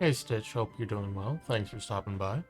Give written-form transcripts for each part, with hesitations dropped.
Hey Stitch, hope you're doing well. Thanks for stopping by.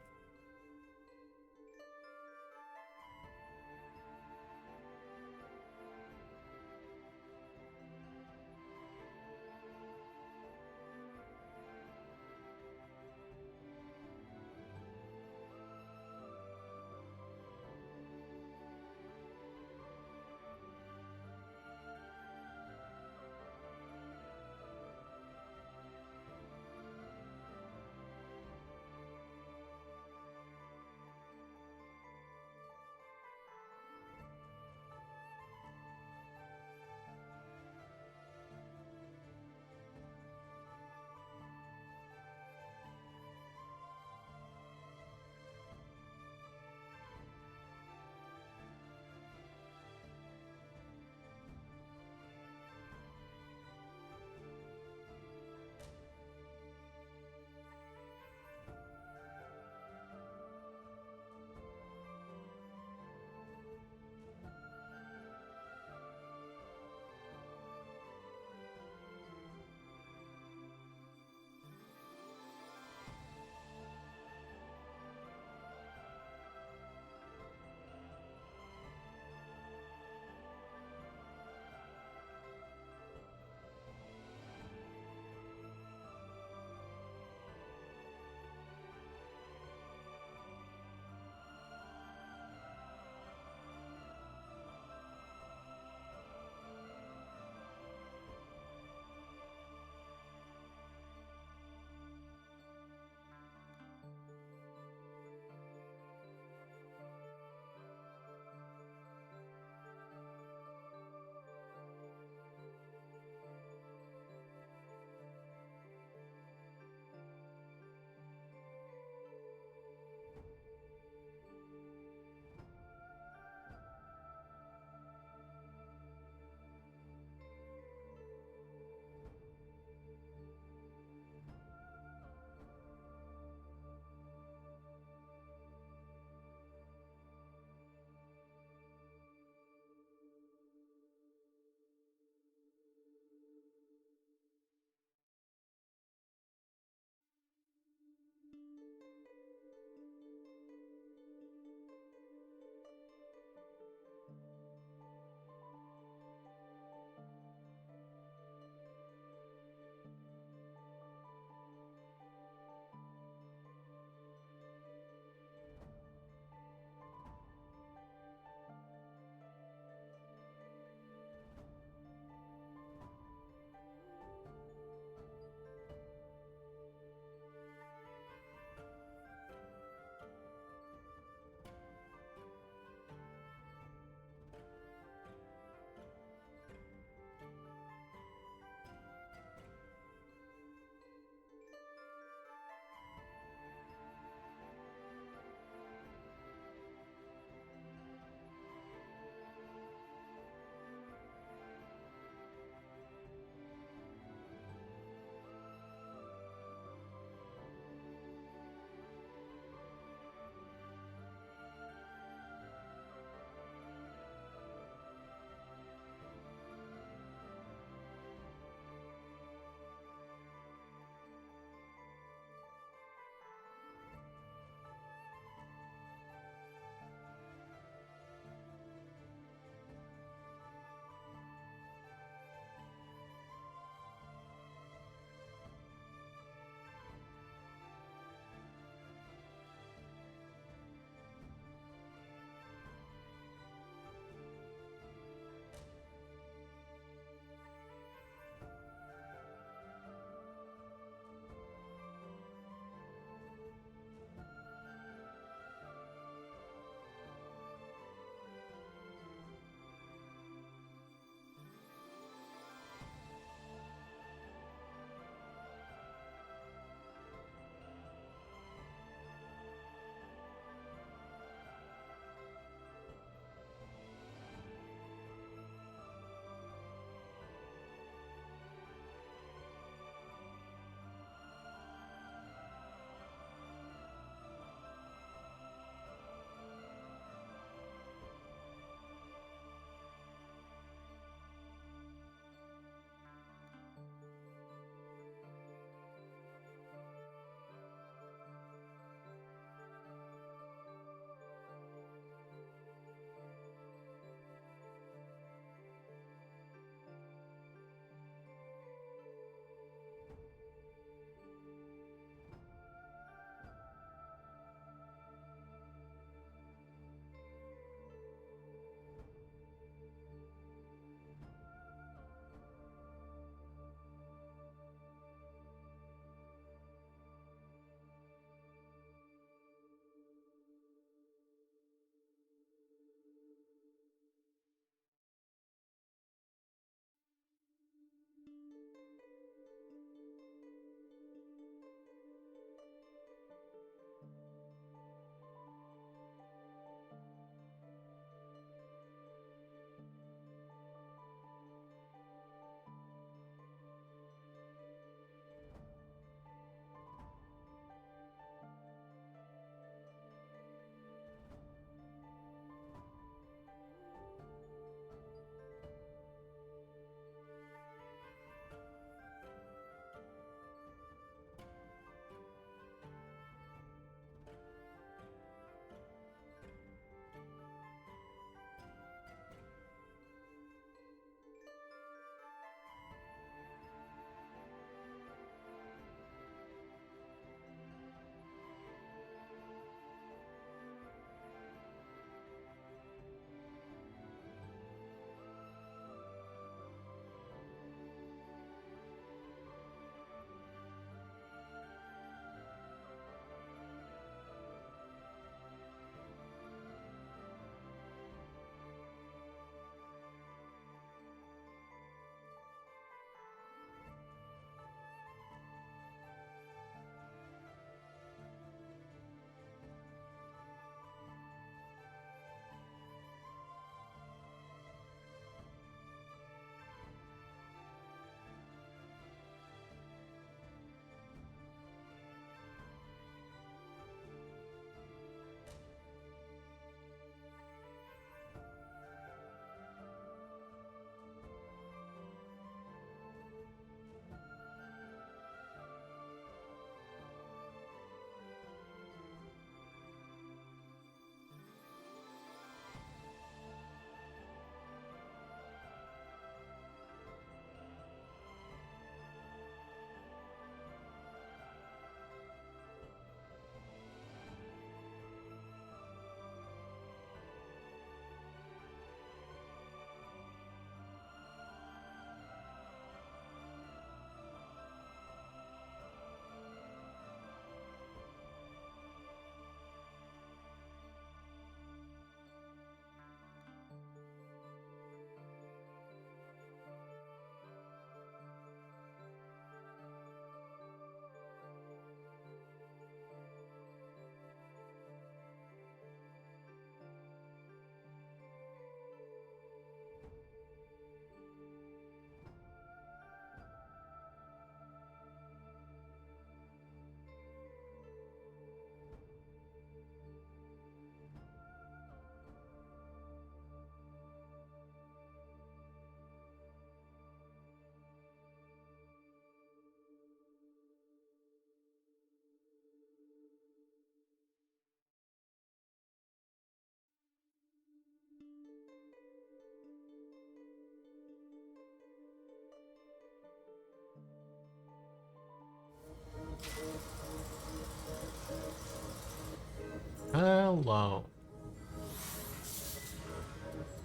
Hello.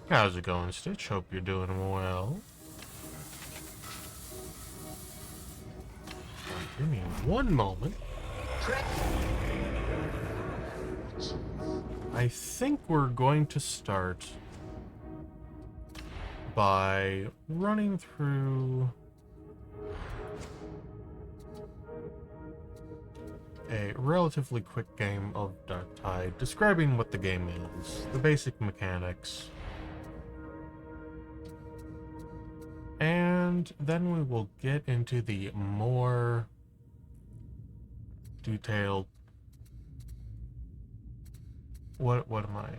How's it going, Stitch? Hope you're doing well. Give me one moment. I think we're going to start by running through a relatively quick game of Darktide, describing what the game is, the basic mechanics, and then we will get into the more detailed what am I?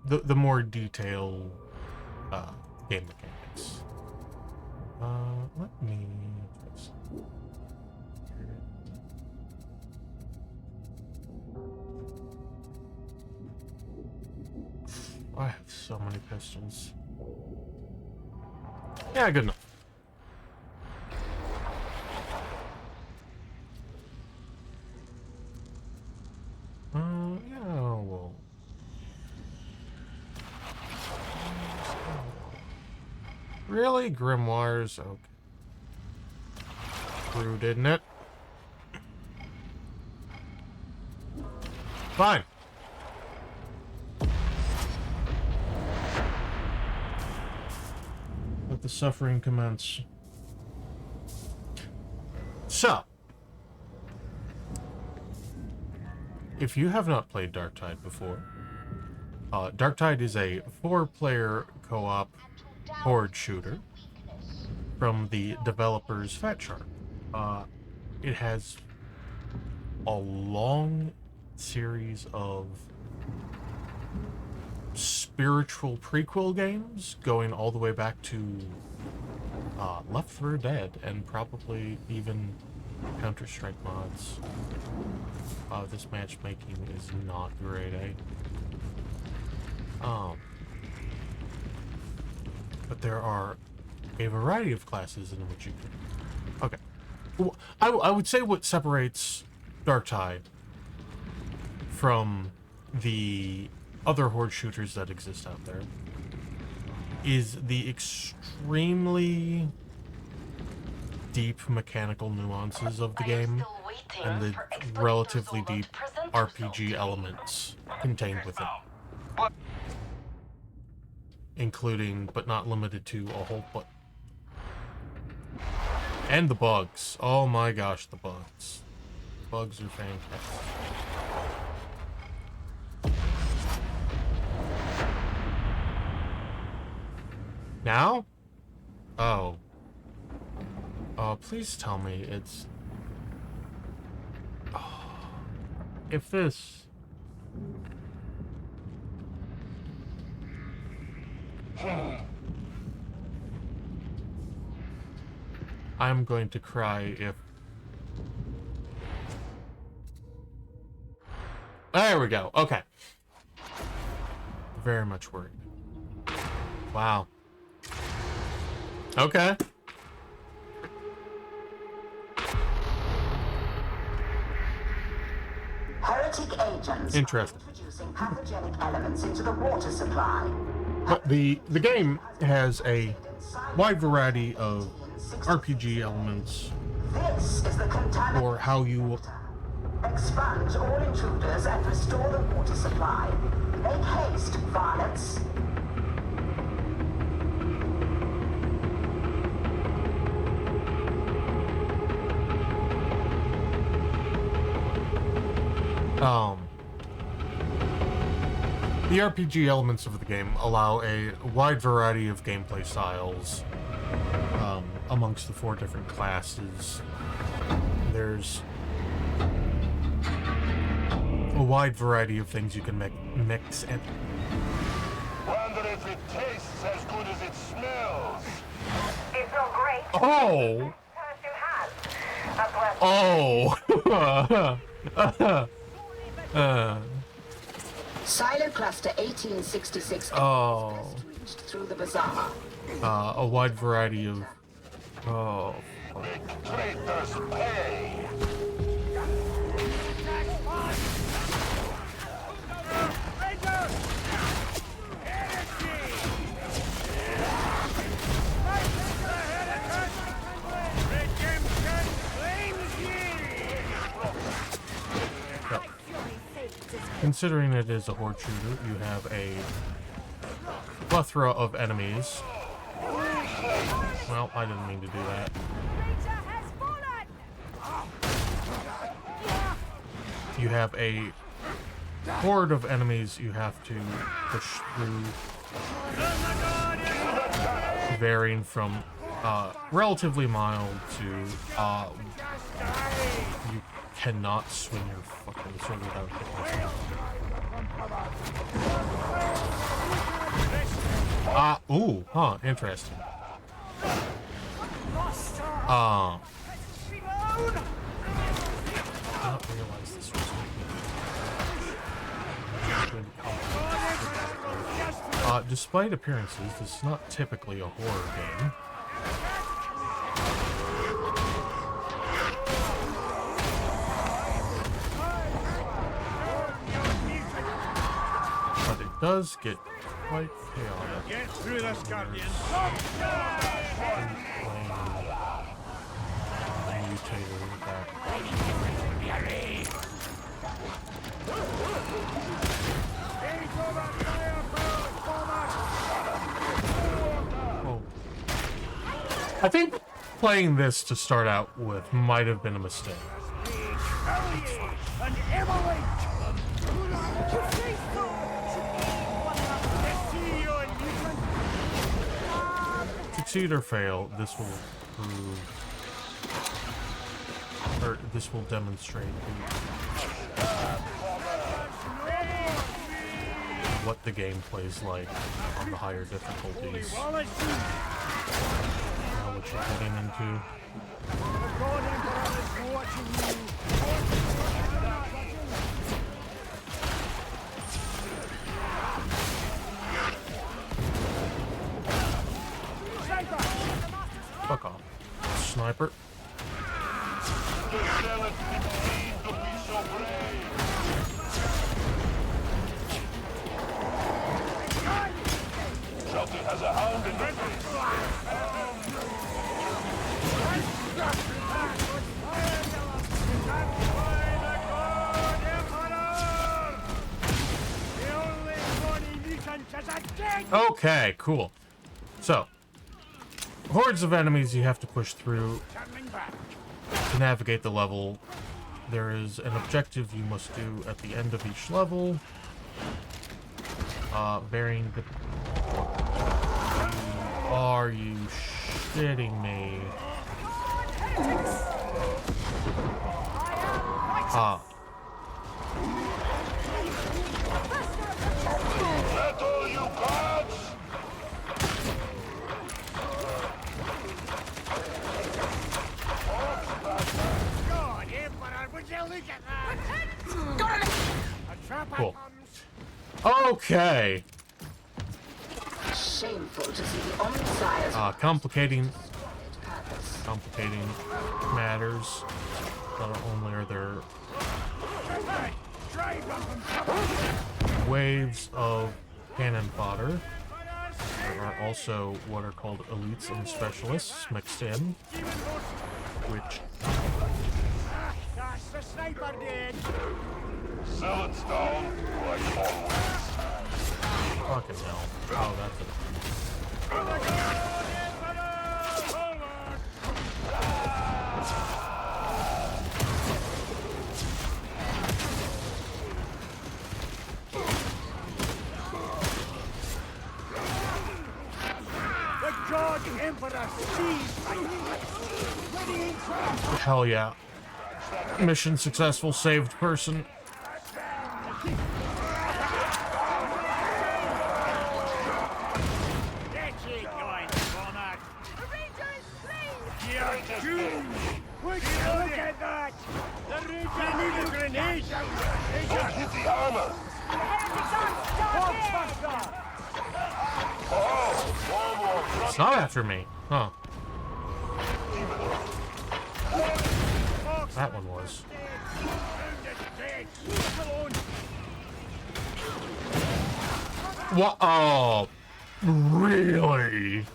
The more detailed game mechanics. Let me just... I have so many pistols. Yeah, good enough. Yeah, well... Really? Grimoires? Okay. True, didn't it? Fine. Let the suffering commence. So, if you have not played Darktide before, Darktide is a 4-player co-op horde shooter from the developers Fat Shark. It has a long series of spiritual prequel games going all the way back to Left 4 Dead and probably even Counter-Strike mods. This matchmaking is not great, eh? But there are a variety of classes in which you can... Okay. Well, I would say what separates Darktide from the other horde shooters that exist out there is the extremely deep mechanical nuances of the game and the relatively deep RPG elements contained within, including but not limited to a whole bunch. And the bugs. Oh my gosh, the bugs. Bugs are fantastic. Now? Oh. Please tell me it's... Oh. If this... I'm going to cry if... There we go. Okay. Very much worried. Wow. Okay. Heretic agents interesting. Introducing pathogenic elements into the water supply. But the game has a wide variety of RPG elements This is the contaminant. or how you Expunge all intruders and restore the water supply. Make haste, varlets. the RPG elements of the game allow a wide variety of gameplay styles amongst the 4 different classes. There's a wide variety of things you can mix and... Wonder if it tastes as good as it smells. It's not great. Oh! Oh! Silo cluster 1866 Oh. reached through the bazaar. A wide variety of... Oh. Traitors pay. considering it is a horde shooter, you have a plethora of enemies. Well, I didn't mean to do that. You have a horde of enemies you have to push through, varying from relatively mild to you cannot swing your fucking sword without hitting it. Ooh, huh, interesting. I did not realize this was going to be despite appearances, this is not typically a horror game. But it does get quite chaotic. Get through this, Guardian. Mutator that. Oh. I think playing this to start out with might have been a mistake. Succeed or fail, this will prove, or this will demonstrate what the game plays like on the higher difficulties. Now what you're getting into. Fuck off. Sniper. Shelton has a hound in the Okay, cool. So, hordes of enemies you have to push through to navigate the level. There is an objective you must do at the end of each level. Varying the... Are you shitting me? Battle, you gods! God, Emperor, would you look at that? A trapper Cool. comes. Okay. Shameful to see the only sires Complicating purpose. matters. Not only are there Drive them from cover. waves of cannon fodder, there are also what are called elites and specialists mixed in, which That's the sniper dead. Zealots down, like always. fucking hell. Oh, that's it. The God Emperor sees ready in front. Hell yeah. Mission successful, saved person. That's it, guys, Bonnet. You're doomed. Would you look at that? The Rangers need a grenade. Don't hit the armor! Porkbuster. Oh, more. It's not after me. Huh. That one was. What? Oh, really?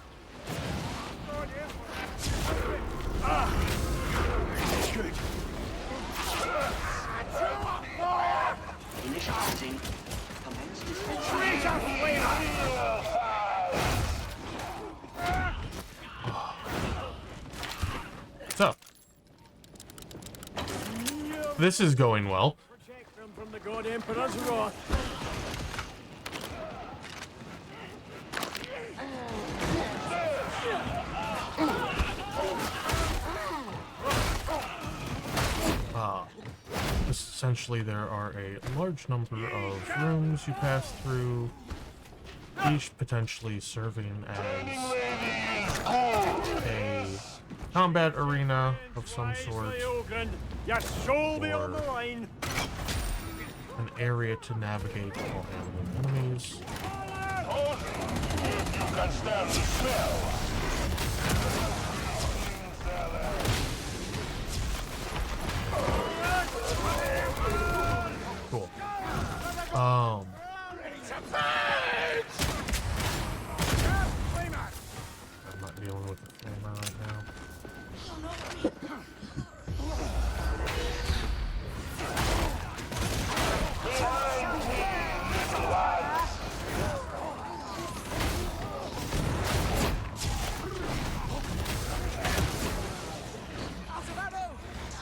Initiating This is going well. Protect them from the God Emperor's wrath. Essentially, there are a large number of rooms you pass through, each potentially serving as a combat arena of some sort, Your soul be on the or line. an area to navigate while handling enemies. If you can stand the smell. Cool. I'm not dealing with the flamer right now.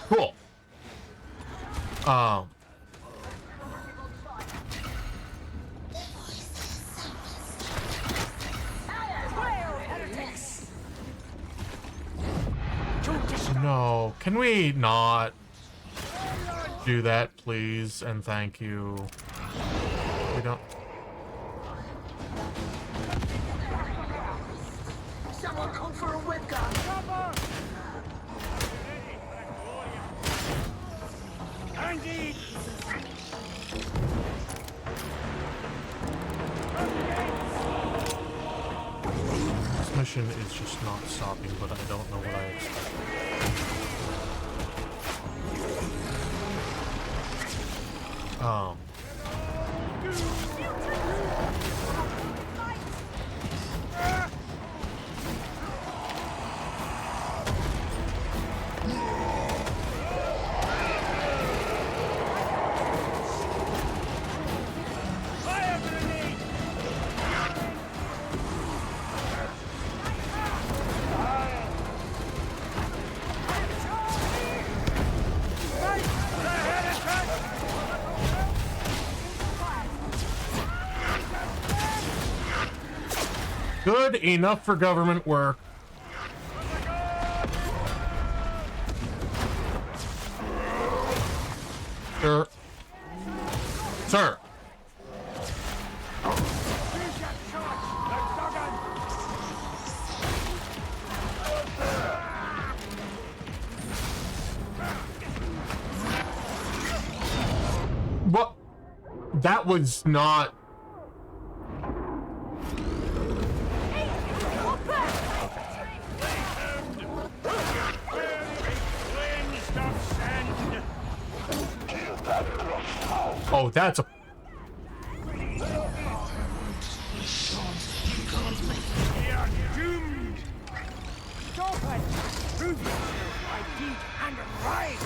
Cool. No, can we not do that, please? And thank you. We don't. Someone called for a whip gun. Indeed. This mission is just not stopping, but I don't know what I expected. Fire grenade. Good enough for government work. Sir. Sir. What? That was not... Oh, that's a... You're doomed. Stop it. Prove yourself by deed and right.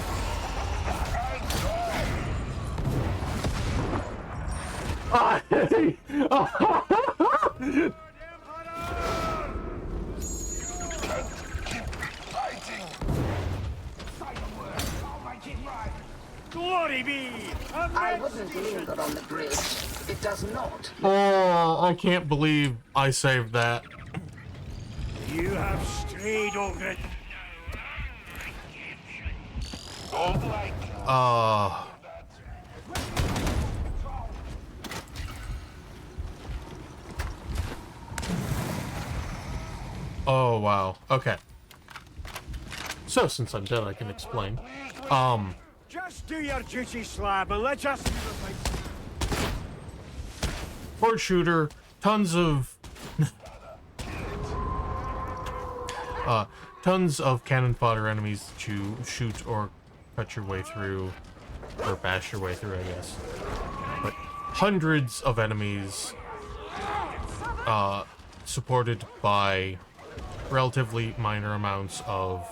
Glory be! I wouldn't linger on the bridge. It does not. Oh, I can't believe I saved that. You have strayed, Ogre. Don't like Oh, wow. Okay. So, since I'm dead, I can explain. Just do your duty, Slab, and let's just see the fight. Horde shooter, tons of... tons of cannon fodder enemies to shoot or cut your way through, or bash your way through, I guess. But hundreds of enemies, supported by relatively minor amounts of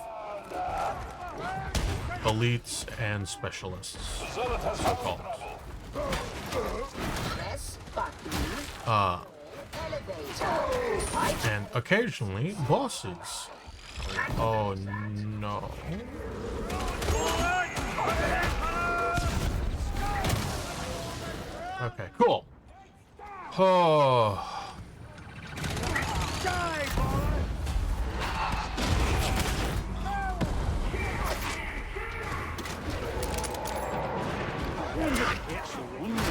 elites and specialists, so-called. Press button. Elevator. And occasionally, bosses. Oh, no. Okay, cool. Oh. Die, boy! It's one me.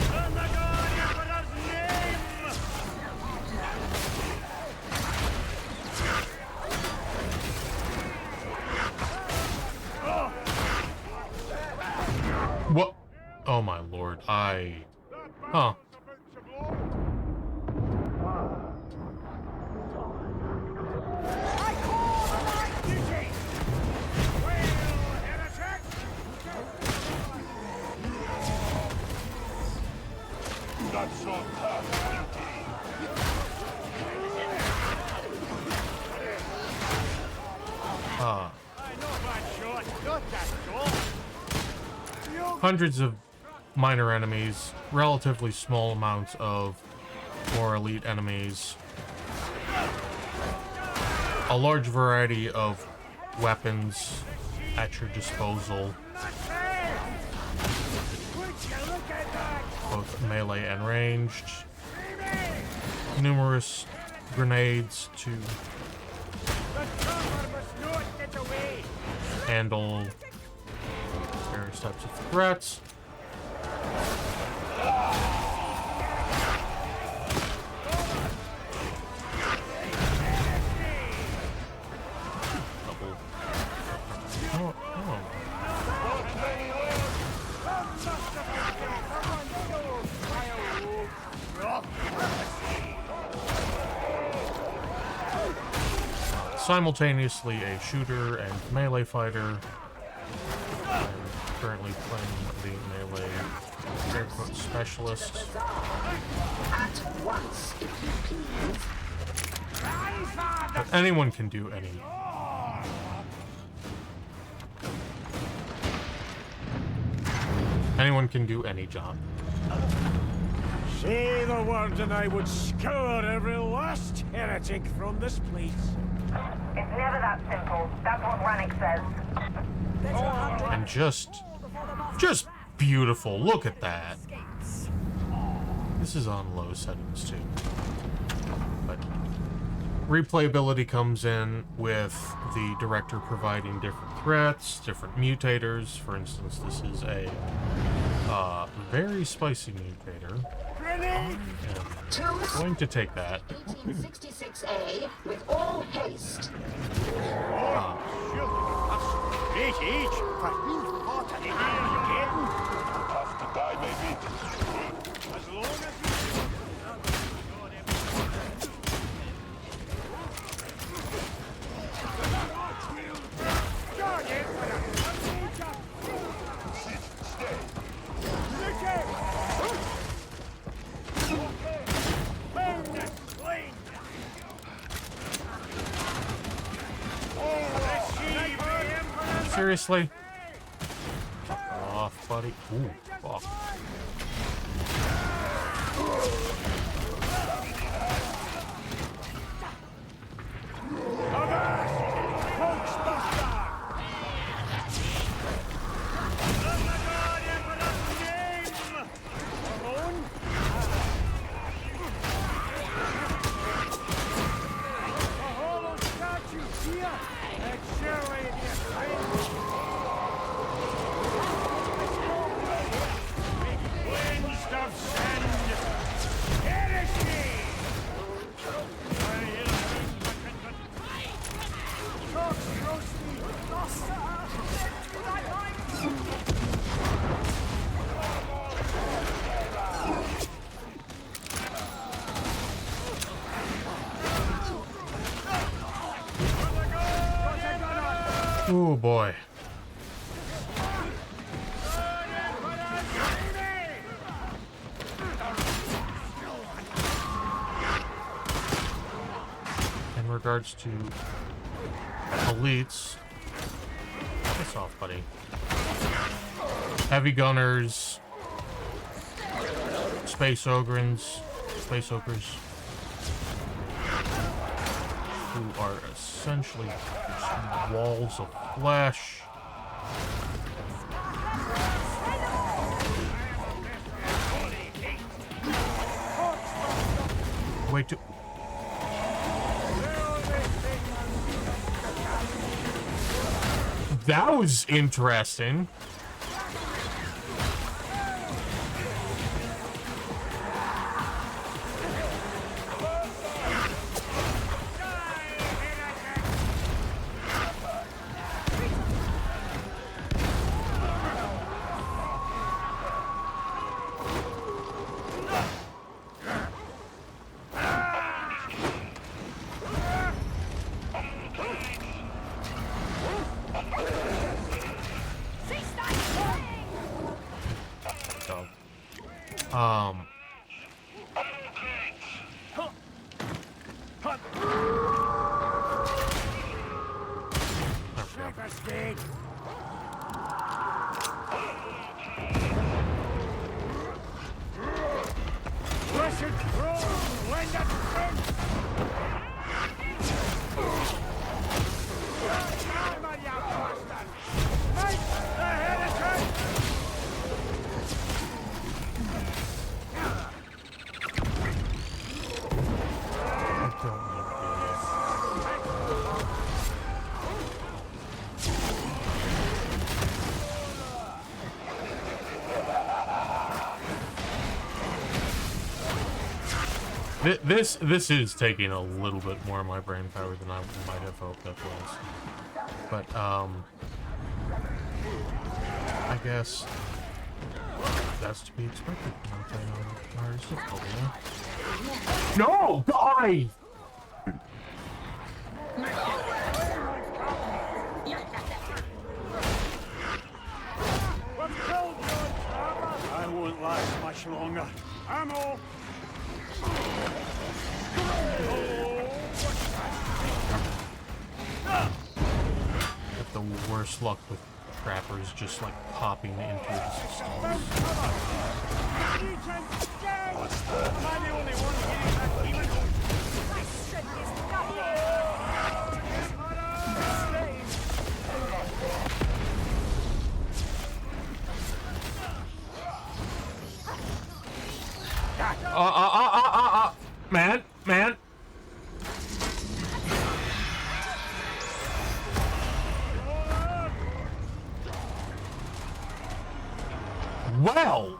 Oh my God, Emperor's name! What? Oh my lord, I... Huh. I call the night duty! Well, heretic! Not so tough, Ah. I know bad shot, not that shot! Hundreds of minor enemies, relatively small amounts of more elite enemies, a large variety of weapons at your disposal, Would you look at that? both melee and ranged, numerous grenades to The chopper must not get away! handle various types of threats. Double. Oh, oh. Simultaneously a shooter and melee fighter. I'm currently playing the melee air quote specialist. At once, if you please. But anyone can do any. Anyone can do any job. Say the word and I would scour every last heretic from this place. It's never that simple. That's what Rannick says. And just beautiful. Look at that. This is on low settings too. But replayability comes in with the director providing different threats, different mutators. For instance, this is a very spicy mutator. Grenade! I'm going to take that. 1866A with all haste. Great age, but you fought at the end again. tough to die, maybe. As long as you... God, Emperor! Stay. Seriously? Fuck off, buddy. Ooh, fuck. Oh boy. In regards to elites, piss off, buddy. Heavy gunners, space ogres, who are essentially just walls of flesh. wait to... That was interesting. This is taking a little bit more of my brain power than I might have hoped that was. But, I guess that's to be expected. I'm playing on higher difficulty, yeah? No! Die! I won't last much longer. Ammo! Have the worst luck with trappers just like popping into the stalls. What's that? Am I the only one getting that demon? Man. Well.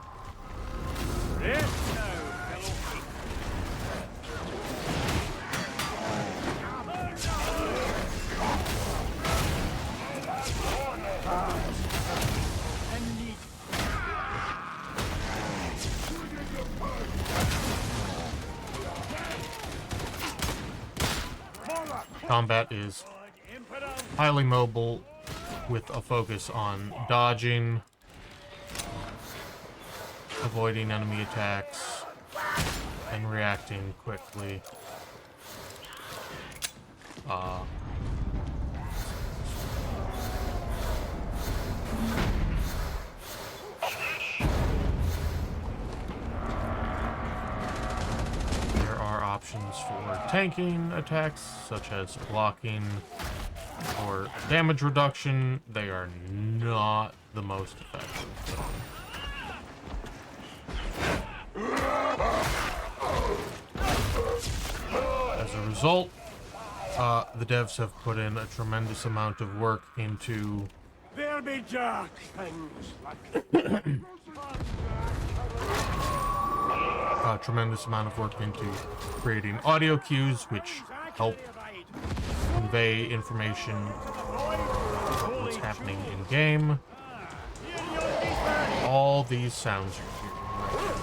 Combat is highly mobile with a focus on dodging, avoiding enemy attacks, and reacting quickly. There are options for tanking attacks, such as blocking or damage reduction. They are not the most effective. As a result, the devs have put in a tremendous amount of work into There be dark things like creating audio cues which help convey information about what's happening in game. All these sounds you're hearing right now.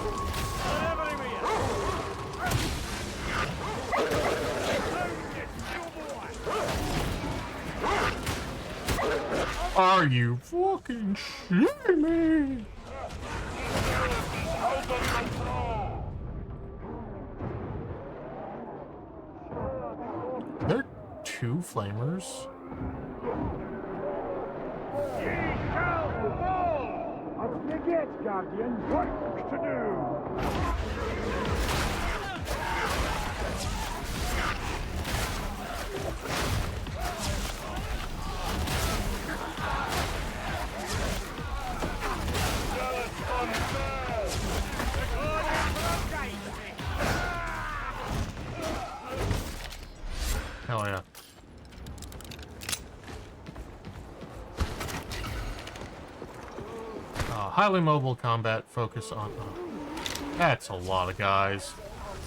Are you fucking shitting me? There are two flamers. Up you get, Guardian. Work to do. Hell yeah. Highly mobile combat, focus on... that's a lot of guys.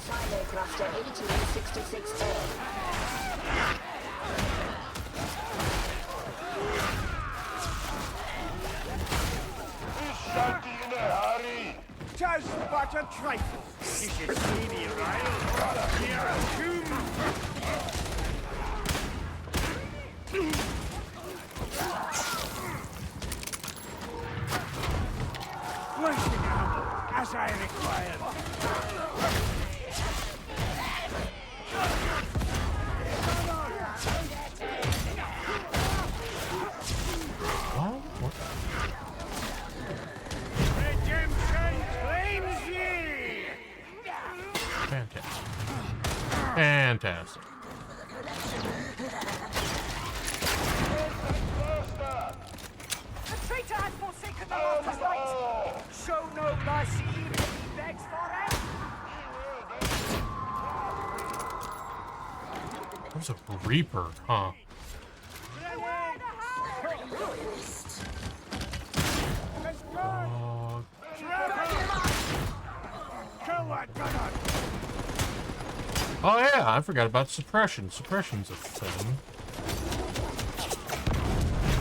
Silo cluster 1866A. Shanti in a hurry. Just but a trifle. You should see me, Ryle. Near a tomb. Blessing ammo, as I required. What? Redemption claims ye! Fantastic. Fantastic. The traitor has forsaken the Master's light! Show no mercy even if he begs for it! There's a Reaper, huh? Kill that gunner! Oh yeah, I forgot about suppression. Suppression's a thing.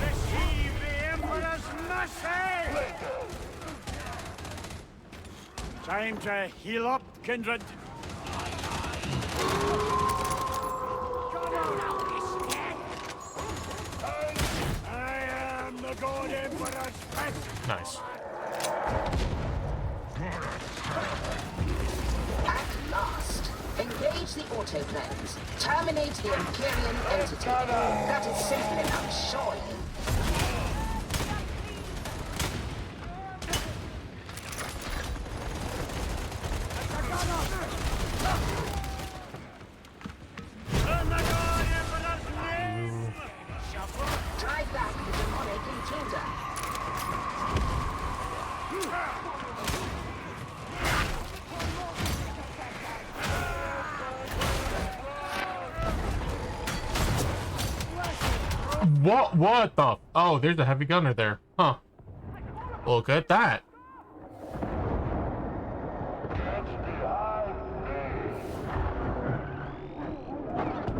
Receive the Emperor's mercy! Time to heal up, kindred. I am the God Emperor's pet! Nice. At last, engage the autoplanes. Terminate the Imperial entity. That is simple enough, surely. In the God Emperor's name! Drive back the demonic intruder. What the? Oh, there's a heavy gunner there. Huh. Look at that. That's behind me.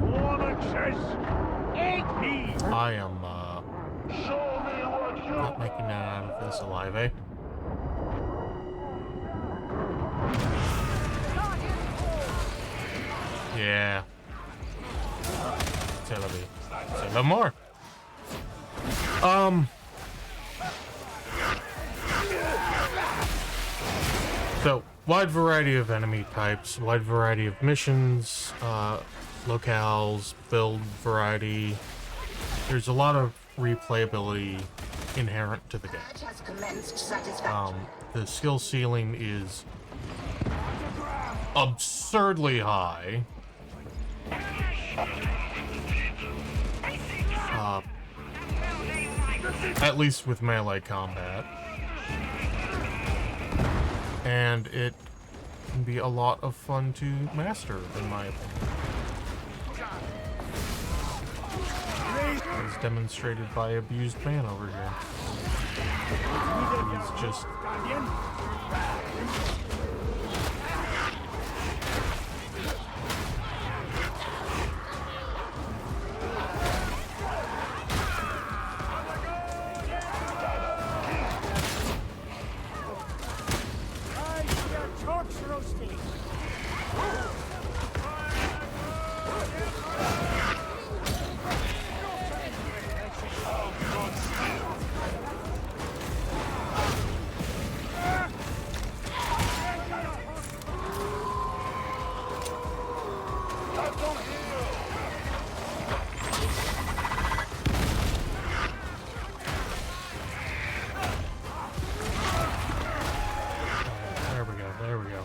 Woman says, eat me! I am, Show me what you not making that out of this alive, eh? Yeah. Say a little more. So, wide variety of enemy types, wide variety of missions, locales, build variety. There's a lot of replayability inherent to the game. Purge has commenced satisfactory. The skill ceiling is absurdly high. At least with melee combat. And it can be a lot of fun to master, in my opinion. As demonstrated by Abused Man over here. He's just... There we go.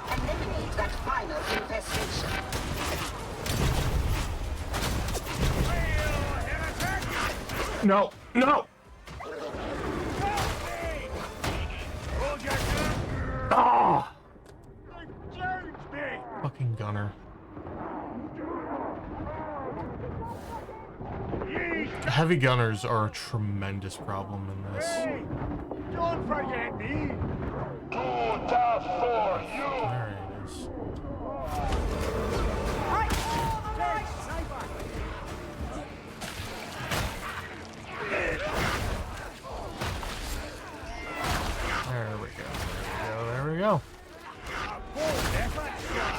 Eliminate that final infestation. No! No! Hold your heavy gunners are a tremendous problem in this. Hey, don't forget me. To death for you! There it is. Right, take sniper. There we go. There we go. Bold effort, sir.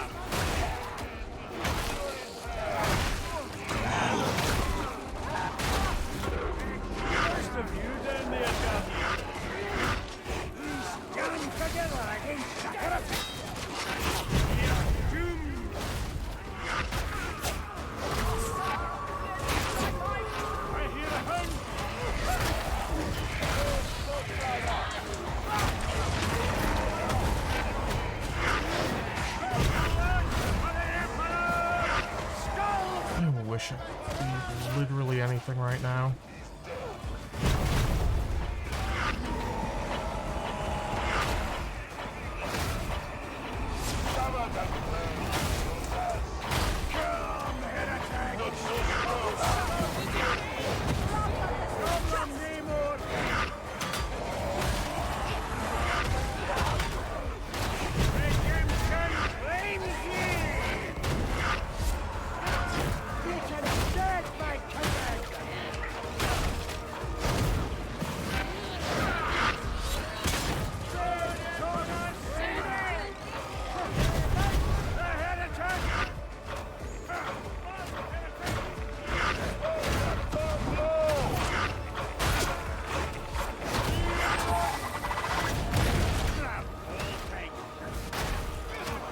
Most of you down there, Danny. We stand together against the heretics. We are doomed. I hear a hound. I wish I could do literally anything right now.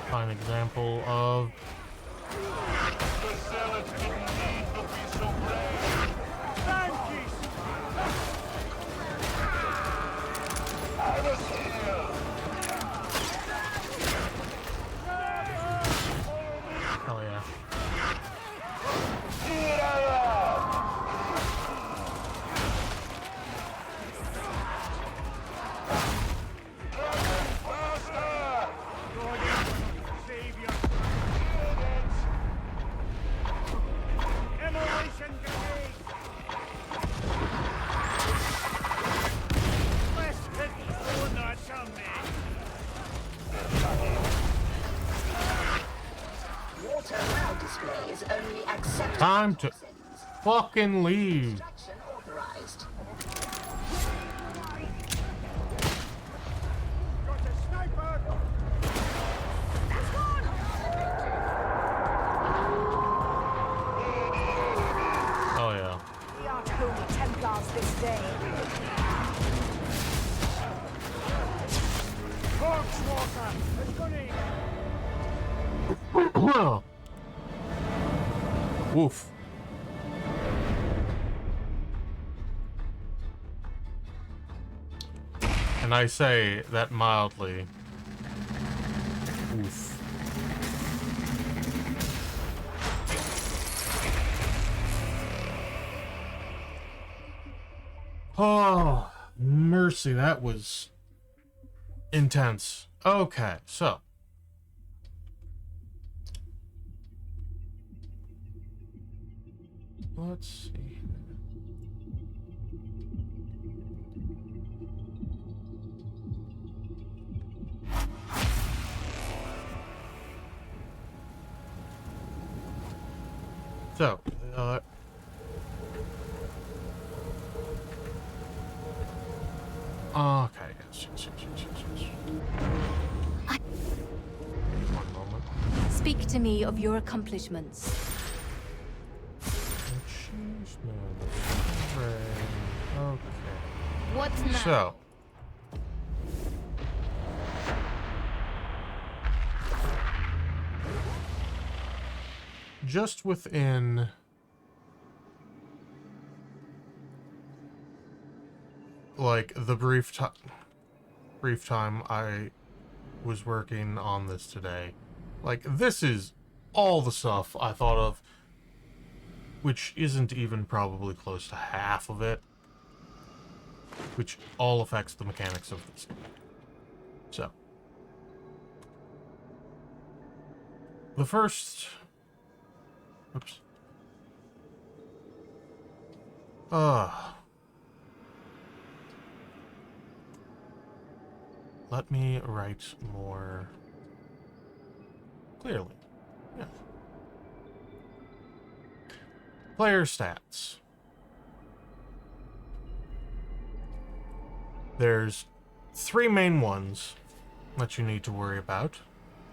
Fine example of The zealots didn't need to be so brave. I was here. hell yeah. Here I am. Faster! Savior. Immolation grenade. Let's hit the nuts on me. Water now displays only acceptable Time to toxins. fucking leave. Extraction authorized. Got a sniper. Oh yeah. We aren't holy Templars this day. Corpse walker. It's gonna. Woof. And I say that mildly. Oof. Oh, mercy, that was intense. Okay, so. Let's see. So, okay, yes. One moment. Speak to me of your accomplishments. Achievements. Hooray. Okay. What now? So. Just within like the brief time I was working on this today, like this is all the stuff I thought of, which isn't even probably close to half of it, which all affects the mechanics of this game. So the first Let me write more clearly. Yeah. Player stats. There's 3 main ones that you need to worry about.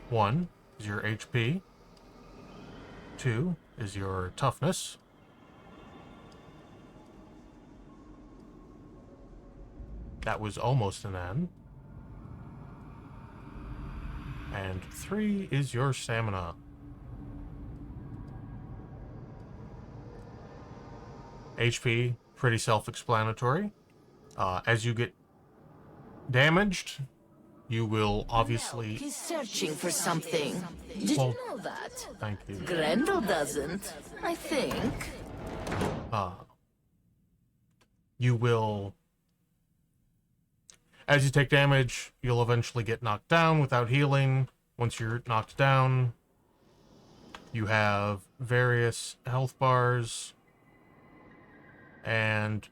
1 is your HP. 2 is your toughness. That was almost an N. And 3 is your stamina. HP, pretty self-explanatory. As you get damaged, you will obviously... He's searching for something. Did Well, you know that? Thank you. Grendel doesn't, I think. You will... As you take damage, you'll eventually get knocked down without healing. Once you're knocked down, you have various health bars. And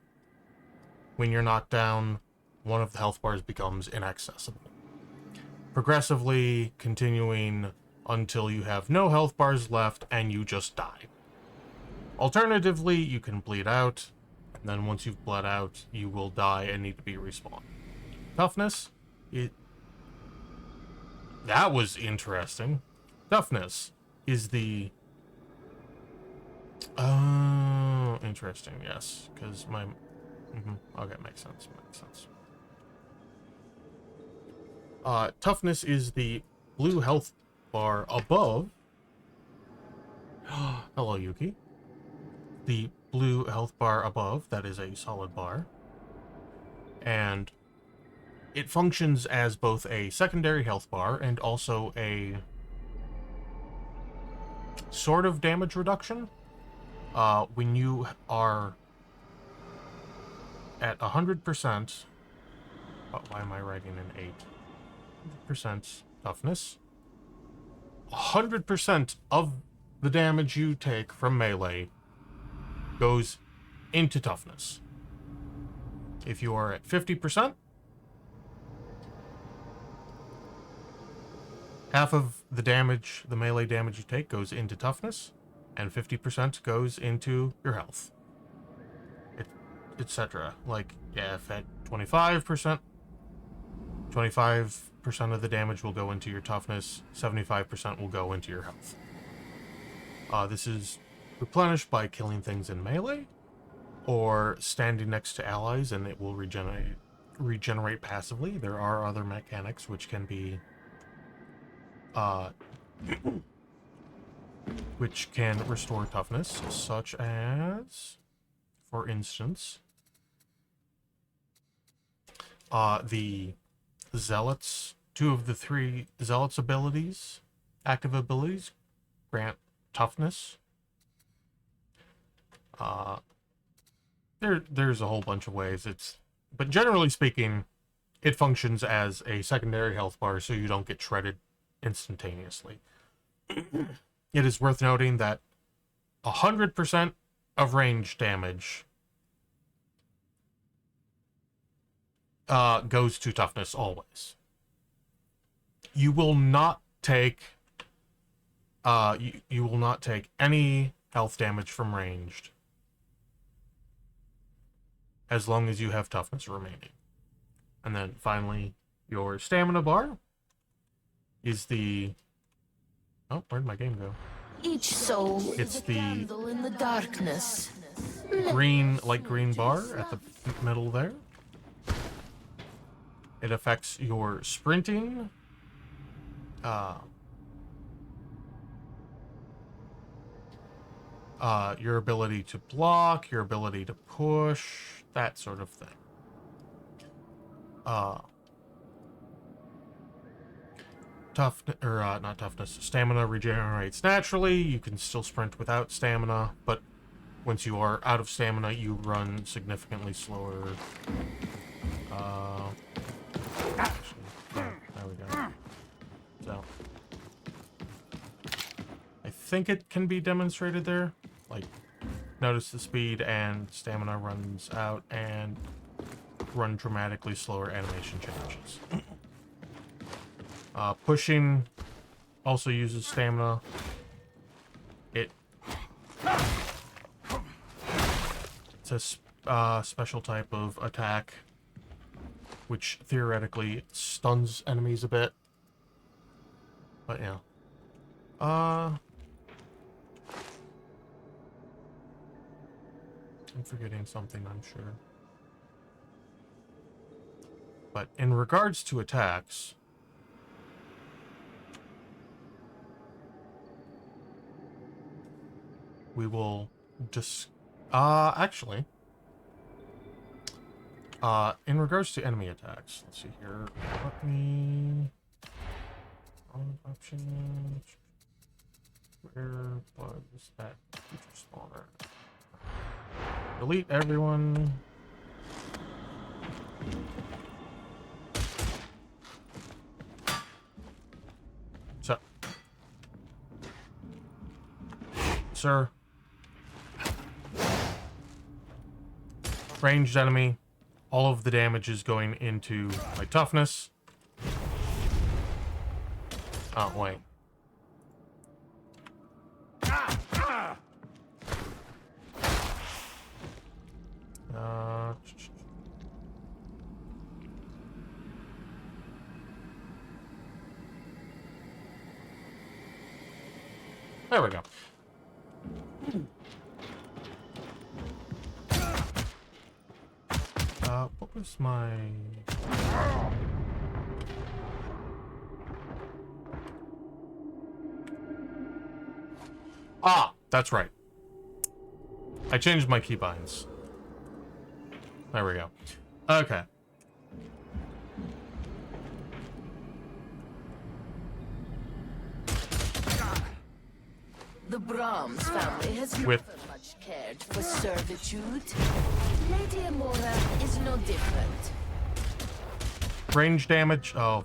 when you're knocked down, one of the health bars becomes inaccessible. Progressively continuing until you have no health bars left and you just die. Alternatively, you can bleed out, and then once you've bled out, you will die and need to be respawned. Toughness, that was interesting. Toughness is the... interesting, yes, because my... Okay, makes sense, toughness is the blue health bar above... Hello, Yuki. The blue health bar above, that is a solid bar. And it functions as both a secondary health bar and also a sort of damage reduction. When you are at 100%... why am I writing an 8? 100% toughness. 100% of the damage you take from melee goes into toughness. If you are at 50%, half of the damage, the melee damage you take, goes into toughness, and 50% goes into your health, etc. Like, yeah, if at 25%, 25% of the damage will go into your toughness, 75% will go into your health. This is replenished by killing things in melee, or standing next to allies, and it will regenerate passively. There are other mechanics which can be which can restore toughness, such as, for instance, the Zealots. 2 of the 3 Zealots abilities, active abilities, grant toughness. There's a whole bunch of ways. But generally speaking, it functions as a secondary health bar, so you don't get shredded instantaneously. It is worth noting that 100% of range damage goes to toughness always. You will not take you will not take any health damage from ranged as long as you have toughness remaining. And then finally, your stamina bar is the... Oh, where'd my game go? Each soul It's is a the candle in the darkness. light green bar at the middle there. It affects your sprinting, your ability to block, your ability to push, that sort of thing. Not toughness, stamina regenerates naturally. You can still sprint without stamina, but once you are out of stamina, you run significantly slower. Actually, yeah, there we go. So, I think it can be demonstrated there. Like, Notice the speed and stamina runs out and run dramatically slower animation changes. Pushing also uses stamina. It's a special type of attack which theoretically stuns enemies a bit. But yeah. I'm forgetting something, I'm sure. But in regards to attacks, we will just actually, in regards to enemy attacks, let's see here. Let me options. Where was that feature spawner? Delete everyone. So, sir. Ranged enemy. All of the damage is going into my toughness. Oh, wait. There we go. What was my... Ah, that's right. I changed my keybinds. There we go. Okay. The Brahms family has With- never much cared for servitude. Lady Amora is no different. Range damage. Oh.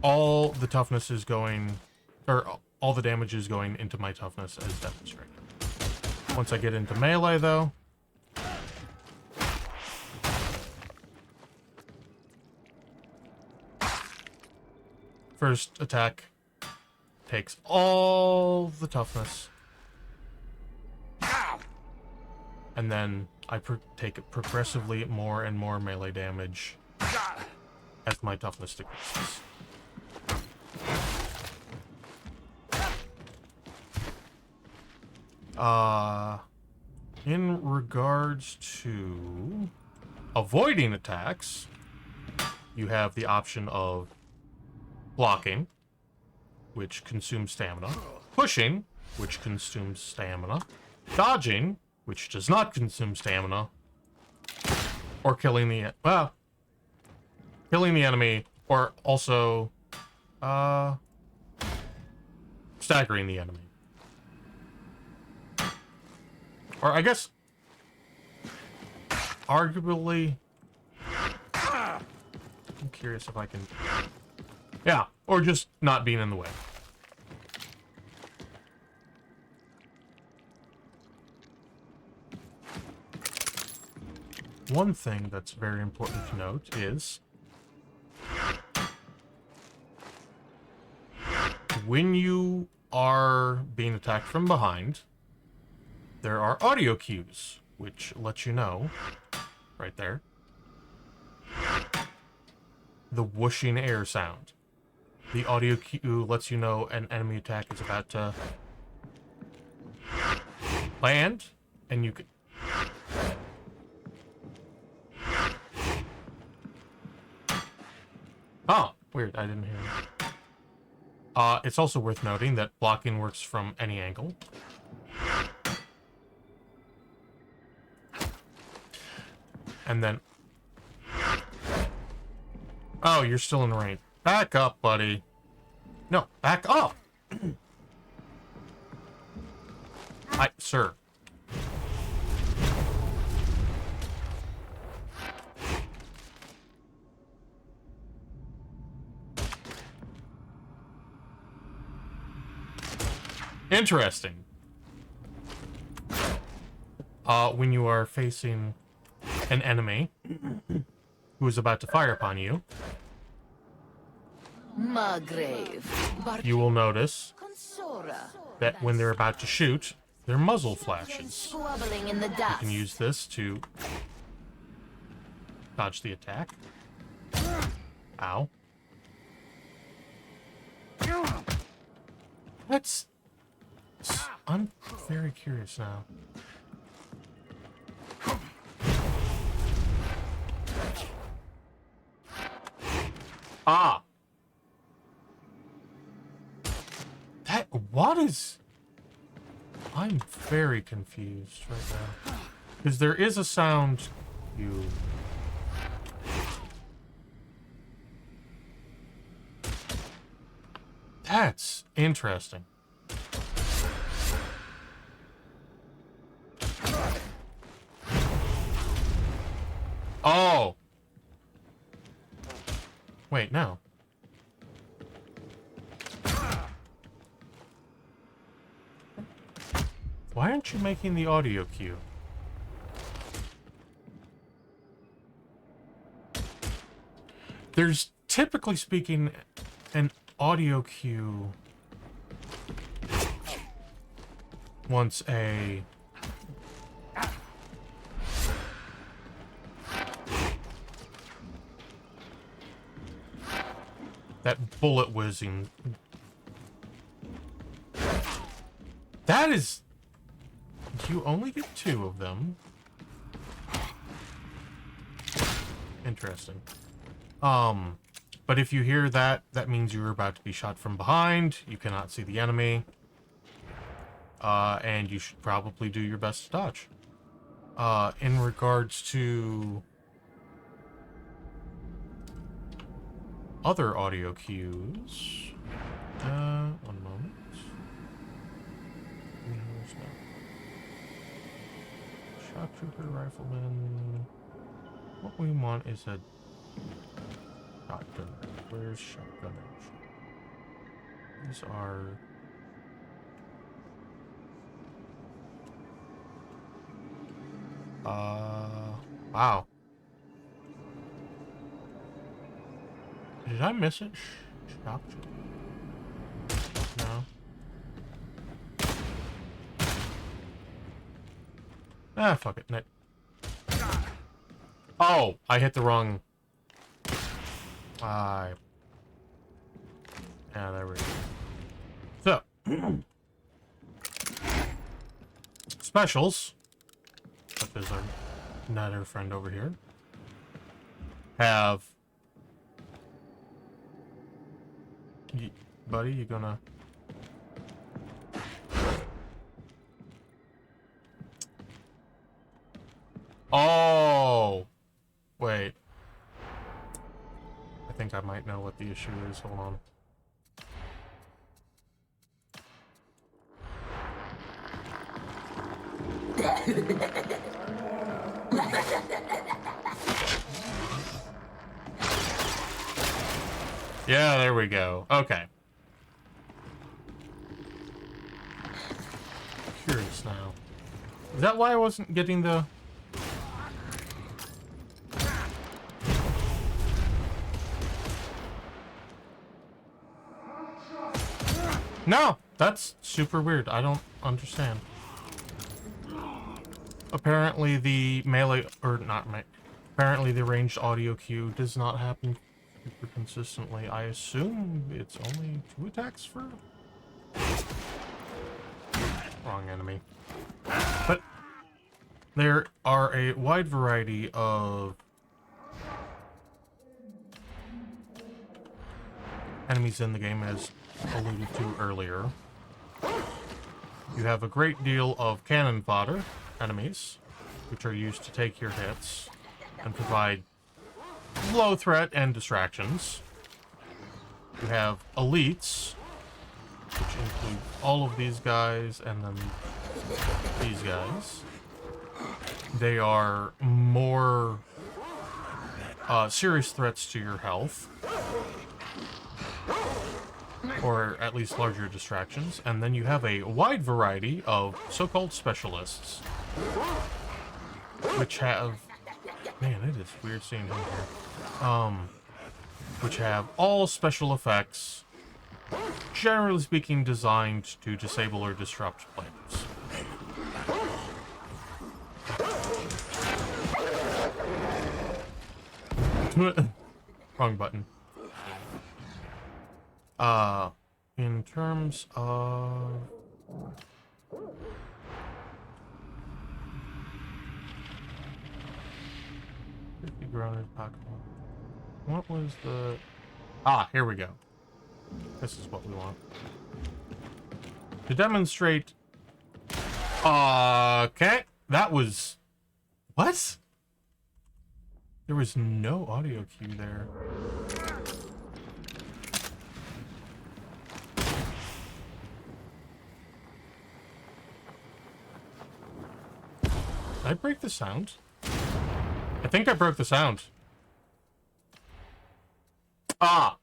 All the toughness is going... Or all the damage is going into my toughness as demonstrated. Once I get into melee, though... First attack takes all the toughness. And then I take progressively more and more melee damage as my toughness decreases. In regards to avoiding attacks, you have the option of blocking, which consumes stamina, pushing, which consumes stamina, dodging, which does not consume stamina, or killing the enemy, or also staggering the enemy. Or I guess arguably, I'm curious if I can... Yeah, or just not being in the way. One thing that's very important to note is when you are being attacked from behind, there are audio cues, which let you know, right there, the whooshing air sound. The audio cue lets you know an enemy attack is about to land, and you can... Oh, weird, I didn't hear it. It's also worth noting that blocking works from any angle. And then... Oh, you're still in range. Back up, buddy. No, back up! Sir. Interesting. When you are facing an enemy who is about to fire upon you, Margrave. you will notice Consora. that when they're about to shoot, their muzzle flashes. Squabbling in the You dust. can use this to dodge the attack. Ow. I'm very curious now. Ah! What is... I'm very confused right now. Because there is a sound cue. That's interesting. Oh! Wait, no. Why aren't you making the audio cue? There's, typically speaking, an audio cue once a... that bullet whizzing. That is... You only get 2 of them. Interesting. But if you hear that, that means you're about to be shot from behind. You cannot see the enemy. And you should probably do your best to dodge. In regards to other audio cues, one moment. There's no shock trooper, rifleman. What we want is a shotgun. Where's shotgunners? These are... wow. Did I miss it? Shock trooper. No. Ah, fuck it. Oh, I hit the wrong... yeah, there we go. So, specials, such as our netter friend over here, have... buddy, you gonna... Oh! Wait. I think I might know what the issue is. Hold on. Yeah, there we go. Okay. Curious now. Is that why I wasn't getting the... No! That's super weird. I don't understand. Apparently the melee... or not melee... Apparently the ranged audio cue does not happen super consistently. I assume it's only 2 attacks for... Wrong enemy. But there are a wide variety of enemies in the game, as alluded to earlier. You have a great deal of cannon fodder enemies, which are used to take your hits and provide low threat and distractions. You have elites, which include all of these guys and then these guys. They are more serious threats to your health. or at least larger distractions, and then you have a wide variety of so-called specialists, which have... Man, it is weird seeing him here. Which have all special effects, generally speaking, designed to disable or disrupt players. Wrong button. In terms of... What was the... Ah, here we go. This is what we want. To demonstrate... Okay. That was... What? There was no audio cue there. Did I break the sound? I think I broke the sound. Ah!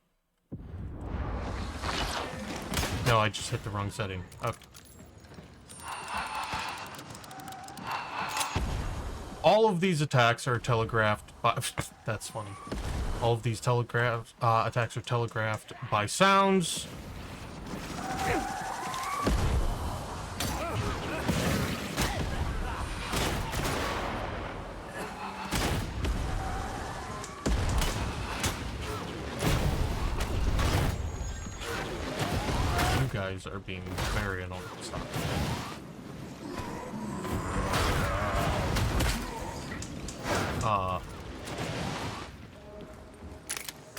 No, I just hit the wrong setting. Okay. All of these attacks are telegraphed by... That's funny. All of these attacks are telegraphed by sounds. You guys are being very annoying. Stop.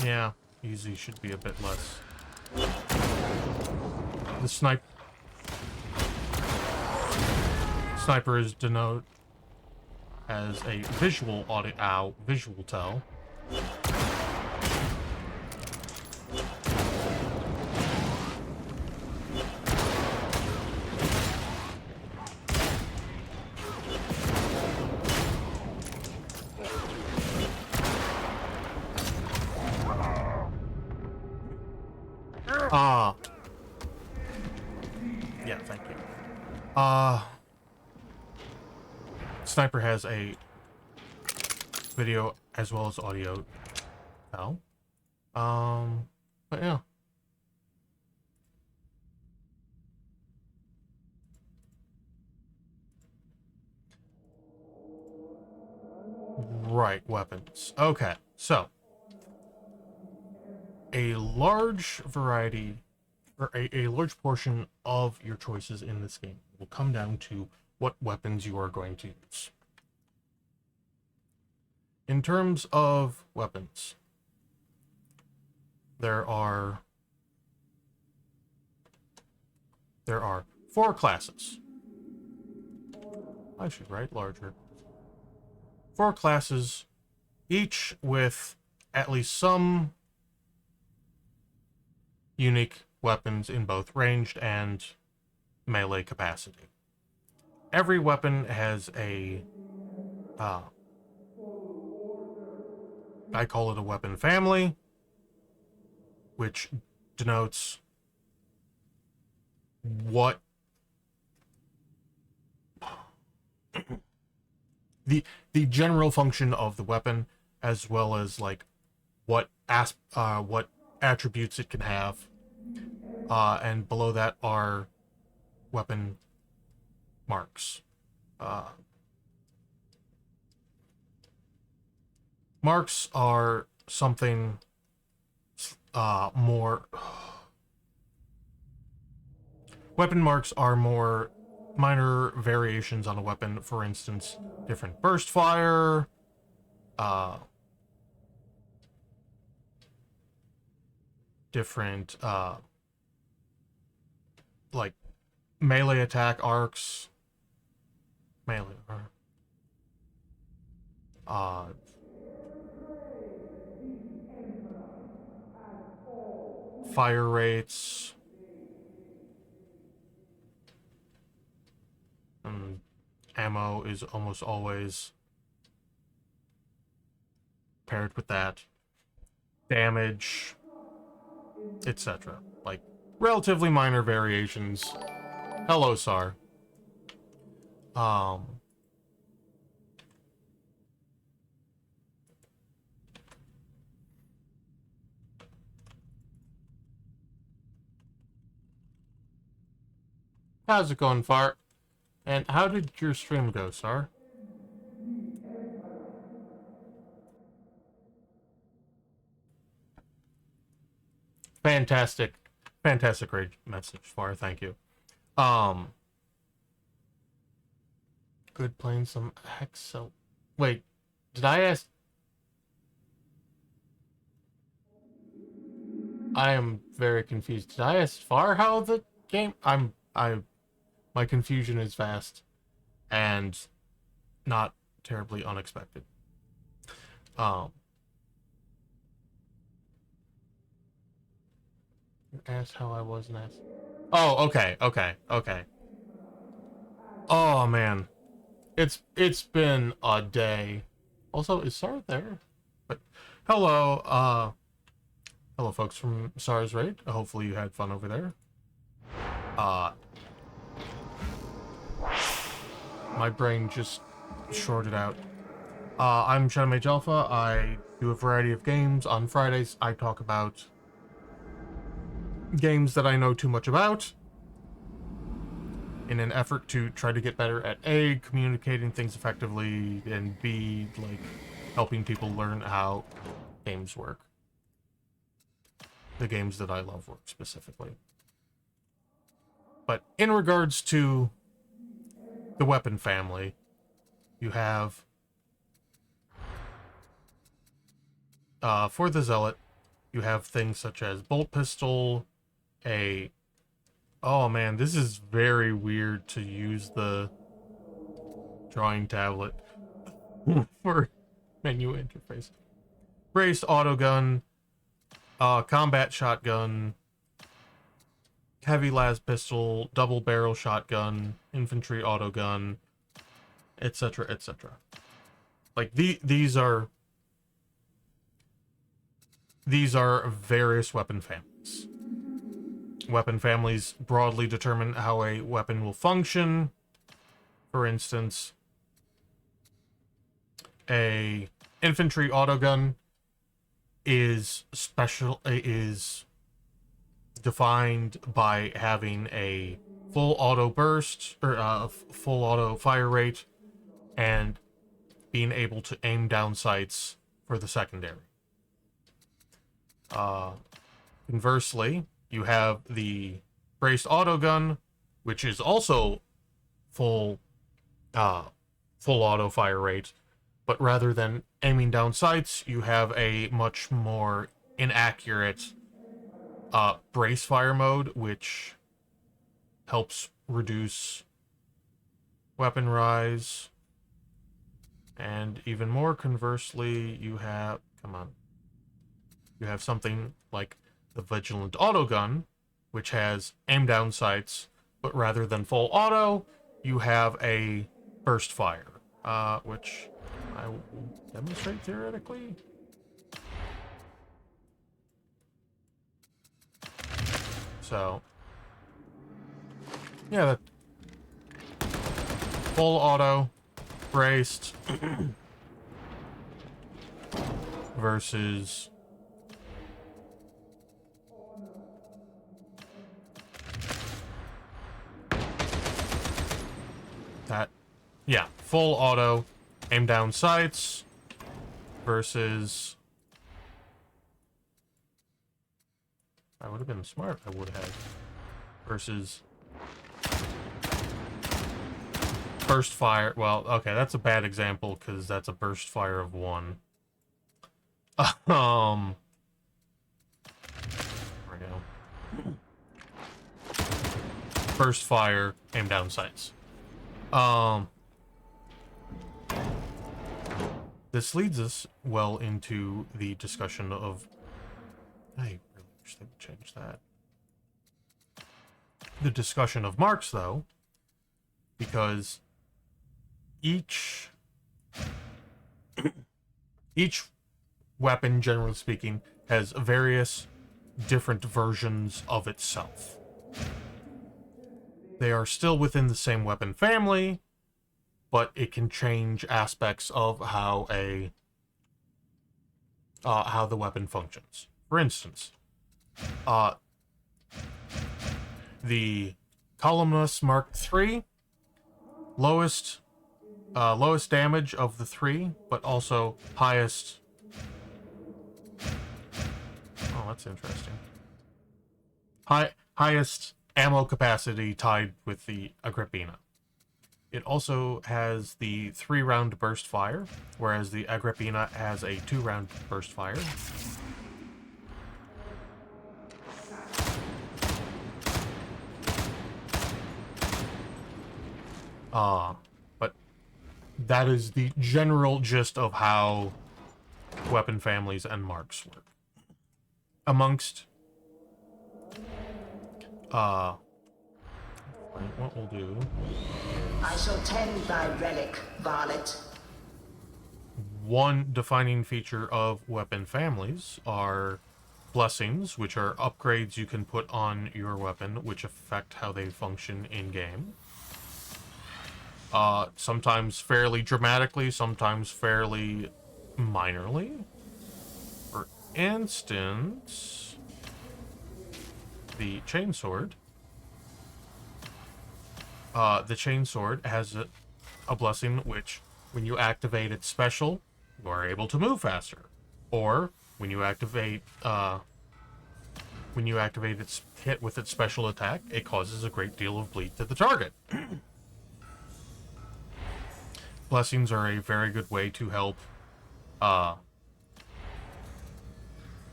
Yeah, easy should be a bit less. The sniper is denoted as a visual visual tell. Yeah, thank you. Sniper has a video as well as audio tell. But yeah. Right, weapons. Okay, so a large variety, or a large portion of your choices in this game will come down to what weapons you are going to use. In terms of weapons, there are 4 classes. I should write larger. 4 classes, each with at least some unique weapons in both ranged and melee capacity. Every weapon has a, I call it a weapon family, which denotes what the general function of the weapon, as well as like what attributes it can have, and below that are weapon marks. Marks are something more... Weapon marks are more minor variations on a weapon. For instance, different burst fire, different like melee attack arcs, fire rates, and ammo is almost always paired with that, damage, etc. Like relatively minor variations. Hello, Sar. How's it going, Fart? And how did your stream go, Sar? Fantastic. Fantastic great message, Far. Thank you. Good playing some Hexel. Wait, did I ask? I am very confused. Did I ask Far how the game? My confusion is vast and not terribly unexpected. Asked how I was and asked. Oh, okay. Oh man, it's been a day. Also, is Sar there? But hello, hello, folks from Sar's Raid. Hopefully you had fun over there. My brain just shorted out. I'm Shadow Mage Alpha. I do a variety of games. On Fridays, I talk about games that I know too much about in an effort to try to get better at A, communicating things effectively, and B, like, helping people learn how games work. The games that I love work specifically. But in regards to the weapon family, you have, for the Zealot, you have things such as Bolt Pistol, oh man, this is very weird to use the drawing tablet for menu interface. Braced autogun, combat shotgun, heavy las pistol, double barrel shotgun, infantry autogun, etc., etc. Like these are various weapon families. Weapon families broadly determine how a weapon will function. For instance, a infantry autogun is defined by having a full auto burst or full auto fire rate and being able to aim down sights for the secondary. Conversely, you have the braced autogun, which is also full auto fire rate, but rather than aiming down sights, you have a much more inaccurate brace fire mode, which helps reduce weapon rise. And even more conversely, you have something like the Vigilant Autogun, which has aim down sights, but rather than full auto, you have a burst fire, which I will demonstrate theoretically. So, yeah, that full auto, braced, versus that, yeah, full auto, aim down sights, versus, I would have been smart, I would have, versus burst fire. Well, okay, that's a bad example because that's a burst fire of 1. There we go. Burst fire, aim down sights. This leads us well into the discussion of, I really wish they would change that. The discussion of marks, though, because each weapon, generally speaking, has various different versions of itself. They are still within the same weapon family, but it can change aspects of how the weapon functions. For instance, the Columnus Mark III, lowest damage of the three, but also highest. Oh, that's interesting. Highest ammo capacity tied with the Agrippina. It also has the 3-round burst fire, whereas the Agrippina has a 2-round burst fire. But that is the general gist of how weapon families and marks work. Amongst what we'll do, I shall tend thy relic, varlet. one defining feature of weapon families are blessings, which are upgrades you can put on your weapon, which affect how they function in-game. Sometimes fairly dramatically, sometimes fairly minorly. For instance, the chainsword. The chainsword has a blessing which, when you activate its special, you are able to move faster. Or when you activate its hit with its special attack, it causes a great deal of bleed to the target. Blessings are a very good way to help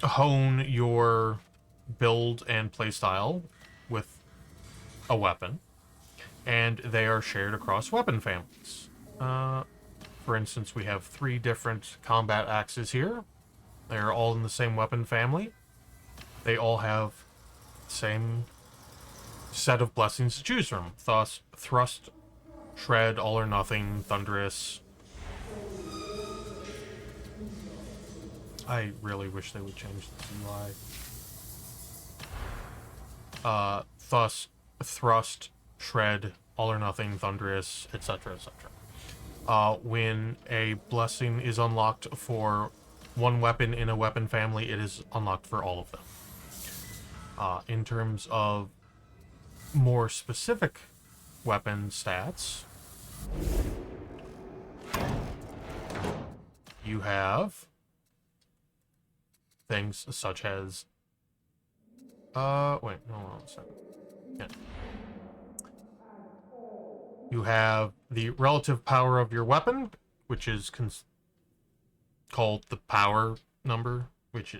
hone your build and playstyle with a weapon, and they are shared across weapon families. For instance, we have 3 different combat axes here. They are all in the same weapon family. They all have the same set of blessings to choose from. Thus, thrust, shred, all or nothing, thunderous. I really wish they would change the UI. Thus, thrust, shred, all or nothing, thunderous, etc., etc. When a blessing is unlocked for one weapon in a weapon family, it is unlocked for all of them. In terms of more specific weapon stats, you have things such as wait, no, hold on a second. Yeah. You have the relative power of your weapon, which is called the power number, which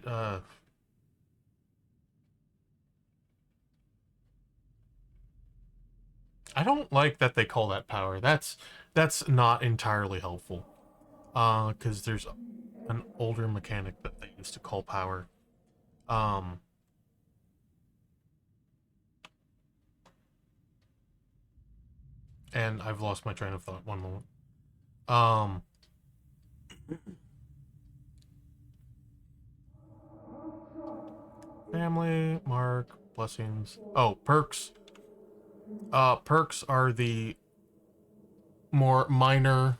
I don't like that they call that power. That's not entirely helpful. Because there's an older mechanic that they used to call power. And I've lost my train of thought. One moment. Family, mark, blessings. Oh, perks. Perks are the more minor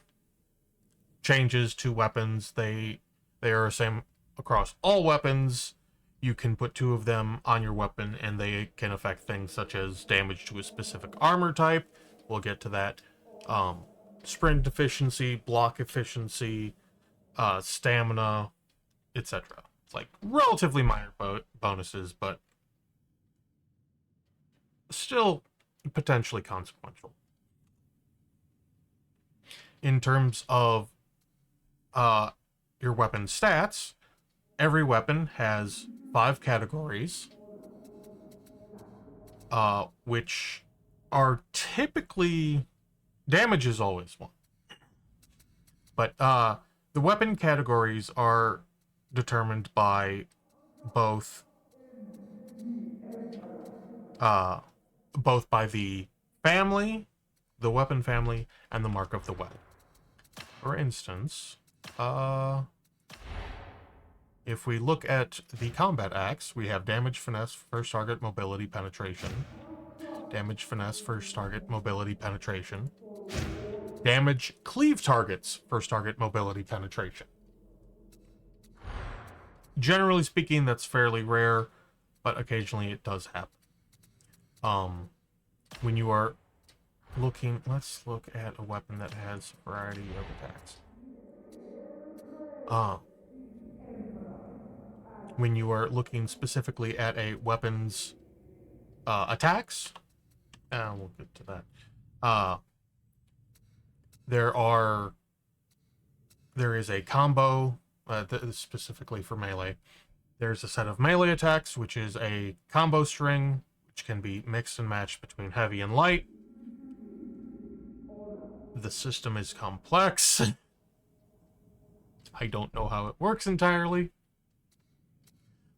changes to weapons. They are the same across all weapons. You can put 2 of them on your weapon, and they can affect things such as damage to a specific armor type. We'll get to that. Sprint efficiency, block efficiency, stamina, etc. It's like relatively minor bonuses, but still potentially consequential. In terms of your weapon stats, every weapon has 5 categories, which are typically... damage is always one. But the weapon categories are determined by both by the family, the weapon family, and the mark of the weapon. For instance, If we look at the combat axe, we have damage, finesse, first target, mobility, penetration. Damage, finesse, first target, mobility, penetration. Damage, cleave targets, first target, mobility, penetration. Generally speaking, that's fairly rare, but occasionally it does happen. When you are looking, let's look at a weapon that has a variety of attacks. When you are looking specifically at a weapon's attacks, we'll get to that. There is a combo, specifically for melee. There's a set of melee attacks, which is a combo string, which can be mixed and matched between heavy and light. The system is complex. I don't know how it works entirely.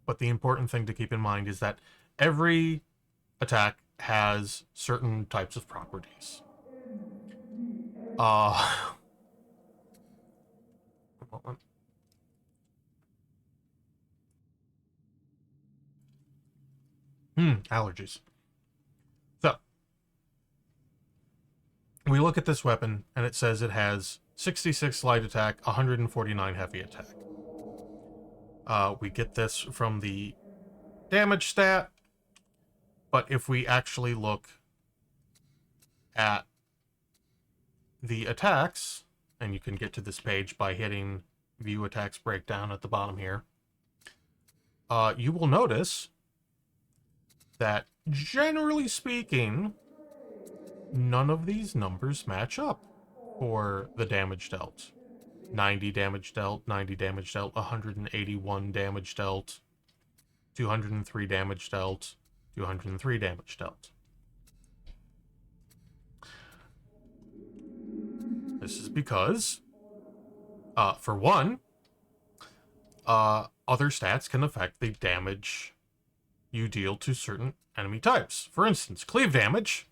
But the important thing to keep in mind is that every attack has certain types of properties. Allergies. So, we look at this weapon, and it says it has 66 light attack, 149 heavy attack. We get this from the damage stat, but if we actually look at the attacks, and you can get to this page by hitting View Attacks Breakdown at the bottom here, you will notice that, generally speaking, none of these numbers match up for the damage dealt. 90 damage dealt, 90 damage dealt, 181 damage dealt, 203 damage dealt, 203 damage dealt. This is because, for one, other stats can affect the damage you deal to certain enemy types. For instance, cleave damage.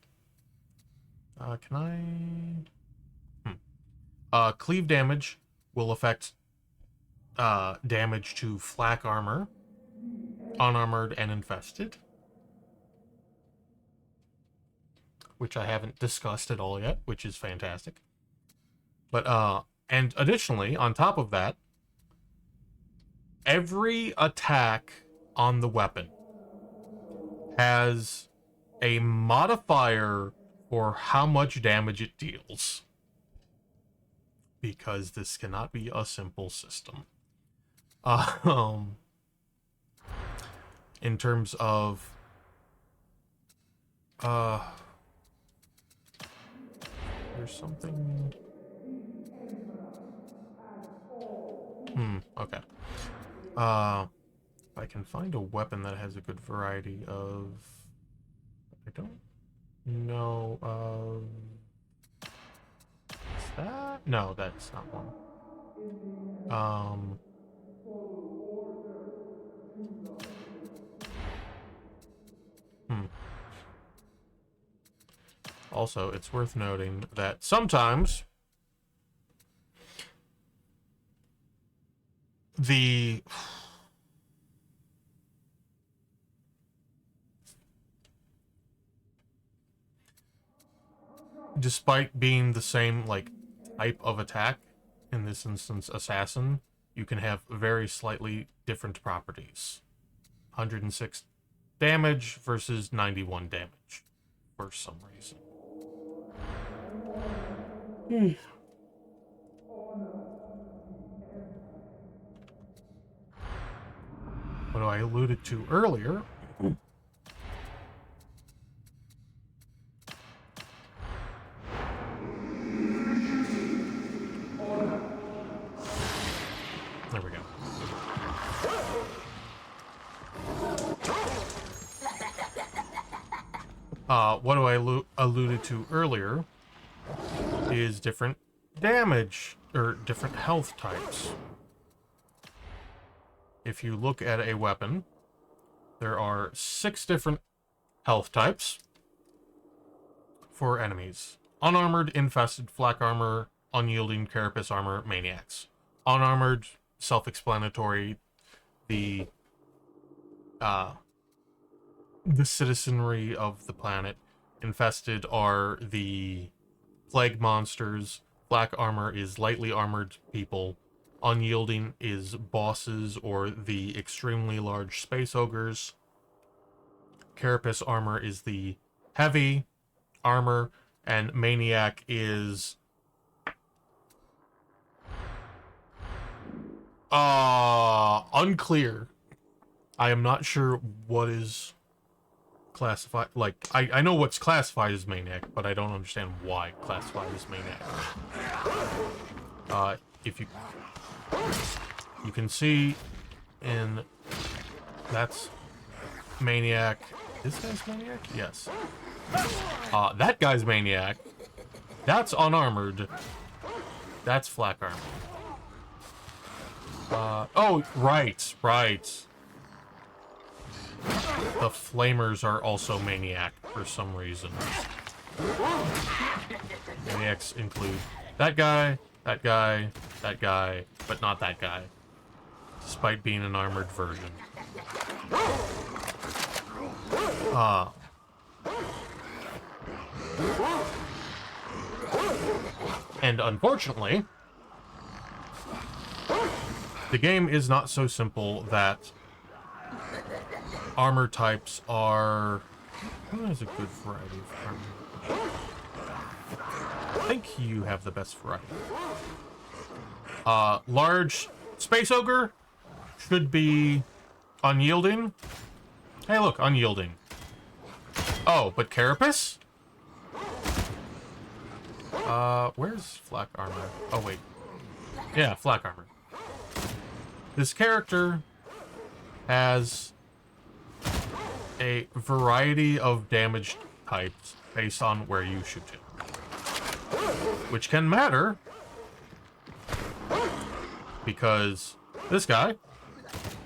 Cleave damage will affect damage to flak armor, unarmored, and infested, which I haven't discussed at all yet, which is fantastic. But and additionally, on top of that, every attack on the weapon has a modifier for how much damage it deals, because this cannot be a simple system. In terms of there's something. Okay. If I can find a weapon that has a good variety of, I don't know of. Is that? No, that's not one. Also, it's worth noting that sometimes despite being the same, like, type of attack, in this instance assassin, you can have very slightly different properties. 106 damage versus 91 damage for some reason. What I alluded to earlier, there we go. What I alluded to earlier is different damage, or different health types. If you look at a weapon, there are 6 different health types for enemies. Unarmored, infested, flak armor, unyielding, carapace armor, maniacs. Unarmored, self-explanatory, the the citizenry of the planet. Infested are the plague monsters. Black armor is lightly armored people. Unyielding is bosses or the extremely large space ogres. Carapace armor is the heavy armor, and Maniac is unclear. I am not sure what is classified. Like, I know what's classified as Maniac, but I don't understand why classified as Maniac. If you can see in that's Maniac. This guy's Maniac? Yes. That guy's Maniac. That's unarmored. That's flak armor. Oh, right. The Flamers are also Maniac for some reason. Maniacs include that guy, that guy, that guy, but not that guy, despite being an armored version. And unfortunately, the game is not so simple that armor types are... Who has a good variety of armor? I think you have the best variety. Large Space Ogre should be unyielding. Hey, look, unyielding. Oh, but Carapace? Where's flak armor? Oh, wait. Yeah, flak armor. This character has a variety of damage types based on where you shoot it, which can matter because this guy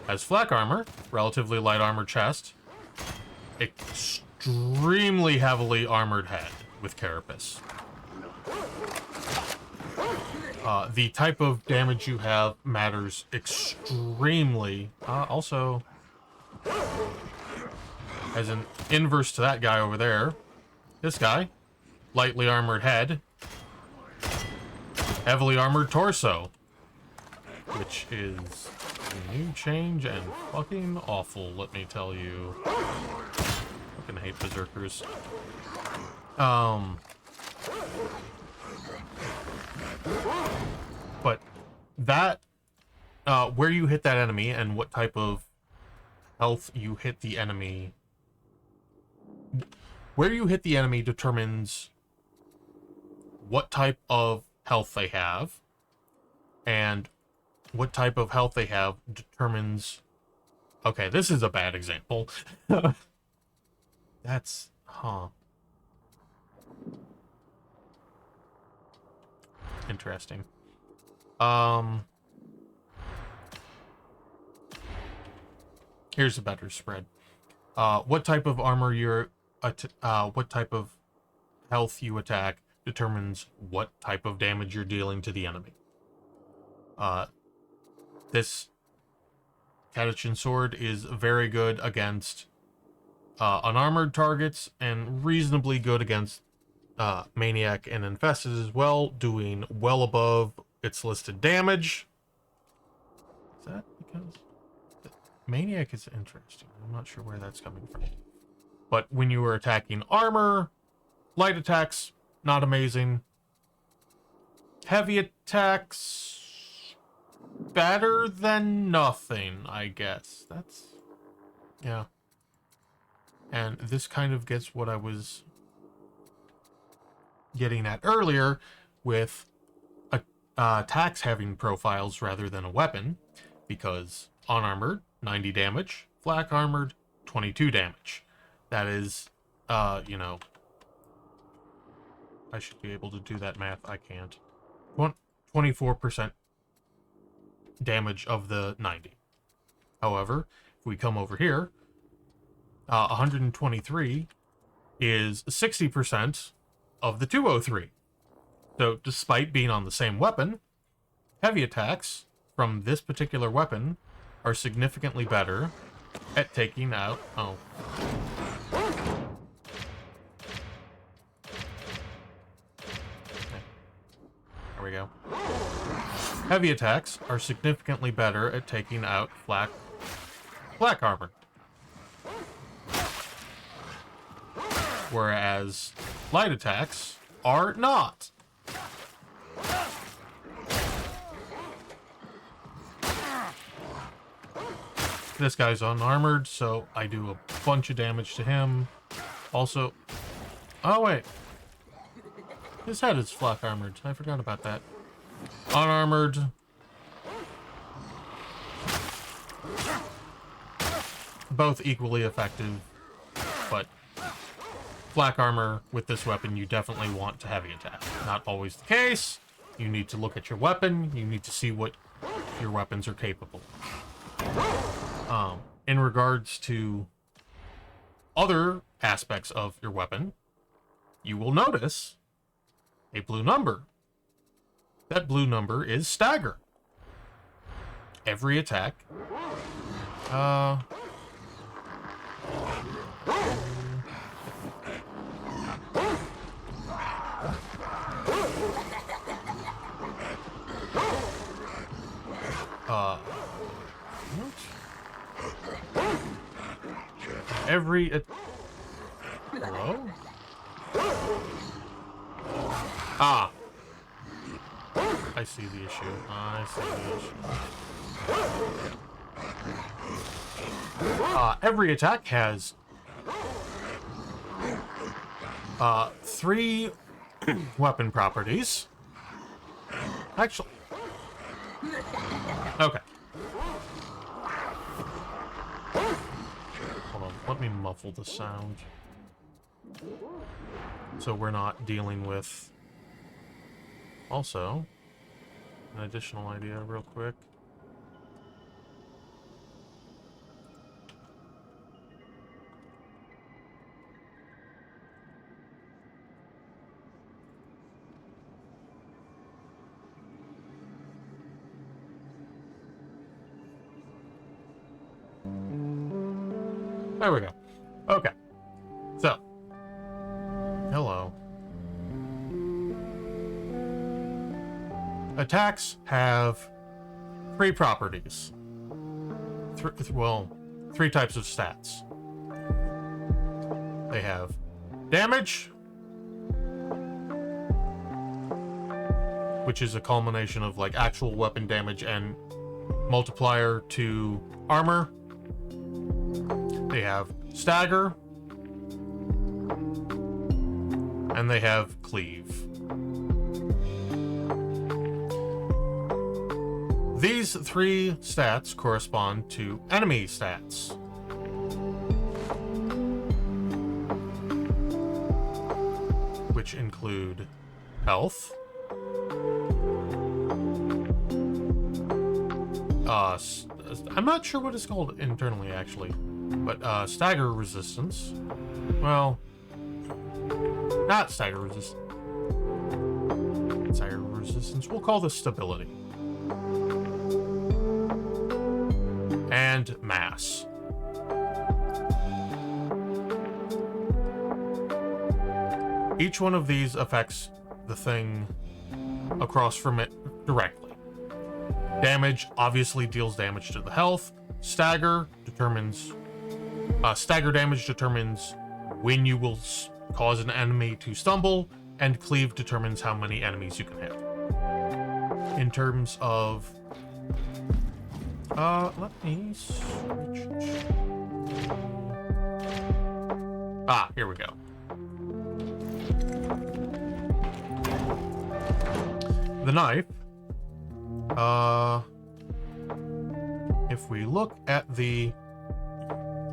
has flak armor, relatively light armor chest, extremely heavily armored head with Carapace. The type of damage you have matters extremely. Also, as an inverse to that guy over there, this guy, lightly armored head, heavily armored torso, which is a new change and fucking awful, let me tell you. Fucking hate berserkers. But that, where you hit that enemy and what type of health you hit the enemy, where you hit the enemy determines what type of health they have, and what type of health they have determines... Okay, this is a bad example. That's... Interesting. Here's a better spread. What type of armor you're... what type of health you attack determines what type of damage you're dealing to the enemy. This Catachin Sword is very good against unarmored targets and reasonably good against Maniac and Infested as well, doing well above its listed damage. Is that because... Maniac is interesting. I'm not sure where that's coming from. But when you were attacking armor, light attacks, not amazing. Heavy attacks, better than nothing, I guess. That's... yeah. And this kind of gets what I was getting at earlier with attacks having profiles rather than a weapon, because unarmored, 90 damage, flak armored, 22 damage. That is, you know, I should be able to do that math. I can't. 24% damage of the 90. However, if we come over here, 123 is 60% of the 203. So despite being on the same weapon, heavy attacks from this particular weapon are significantly better at taking out... Oh. Okay. There we go. Heavy attacks are significantly better at taking out black armor. Whereas light attacks are not. This guy's unarmored, so I do a bunch of damage to him. Also... Oh, wait. His head is flak armored. I forgot about that. Unarmored. Both equally effective, but flak armor with this weapon you definitely want to heavy attack. Not always the case. You need to look at your weapon. You need to see what your weapons are capable. In regards to other aspects of your weapon, you will notice a blue number. That blue number is stagger. Every attack. Hello? Ah. I see the issue. I see the issue. Every attack has 3 weapon properties. Actually, okay. Hold on, let me muffle the sound so we're not dealing with. Also, an additional idea real quick. There we go. Okay. So. Hello. Attacks have 3 properties. 3 types of stats. They have damage, which is a culmination of like actual weapon damage and multiplier to armor. They have stagger, and they have cleave. These 3 stats correspond to enemy stats. Which include health, I'm not sure what it's called internally actually, but stagger resistance. Well, not stagger resistance. Stagger resistance. We'll call this stability. And mass. Each one of these affects the thing across from it directly. Damage obviously deals damage to the health. Stagger damage determines when you will cause an enemy to stumble, and cleave determines how many enemies you can hit. In terms of let me switch. Here we go. The knife. If we look at the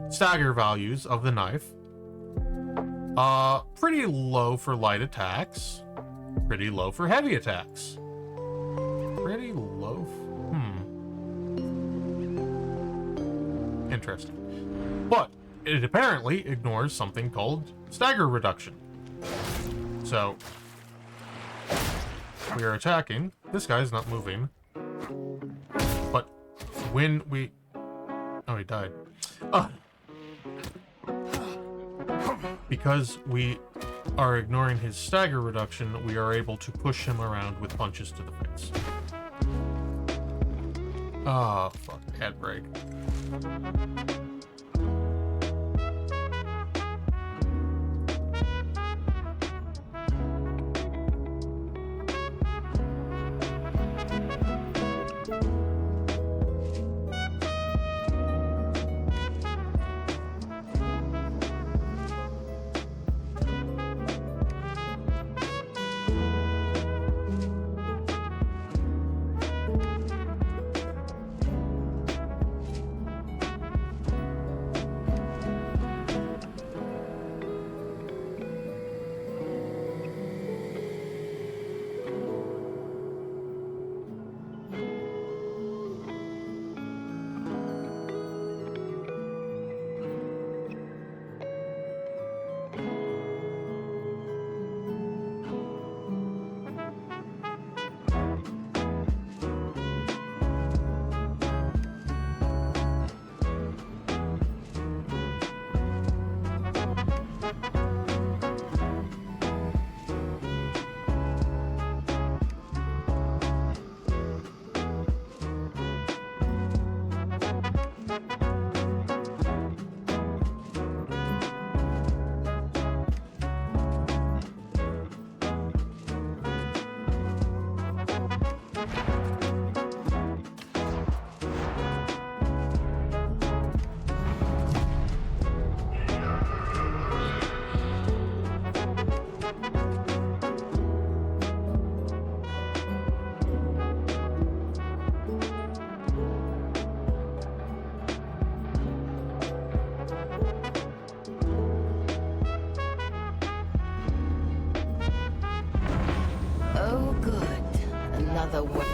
stagger values of the knife, pretty low for light attacks, pretty low for heavy attacks. Pretty low. Interesting. But it apparently ignores something called stagger reduction. So we are attacking. This guy's not moving. But when we... Oh, he died. Because we are ignoring his stagger reduction, we are able to push him around with punches to the face. Ah, fuck. Ad break. Oh, good. Another one.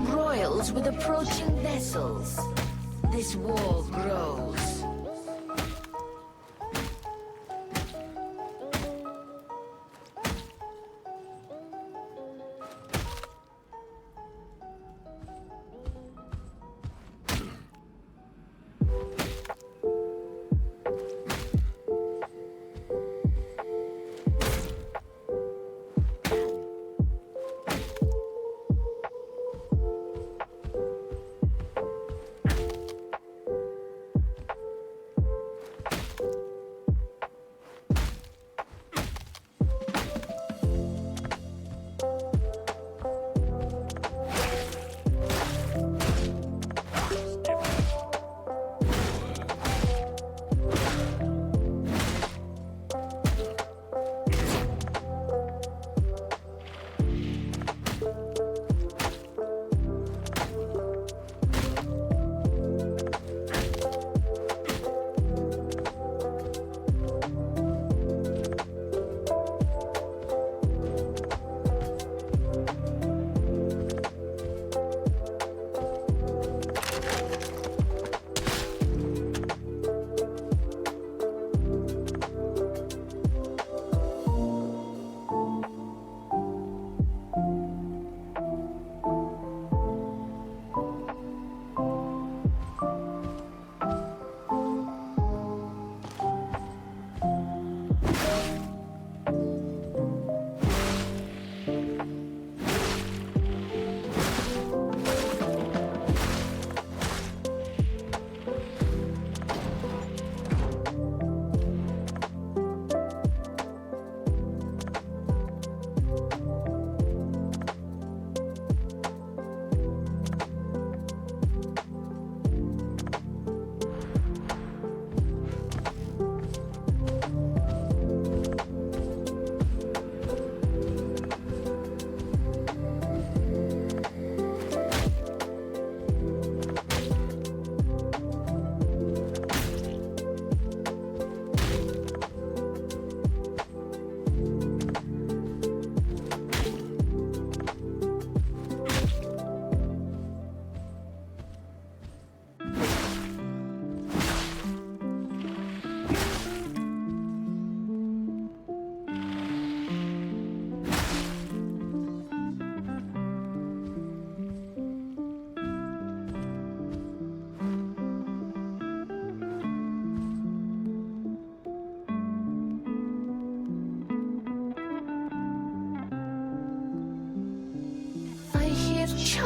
Royals with approaching vessels. This war grows.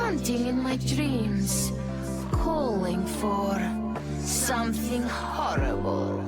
Hunting in my dreams, calling for something horrible.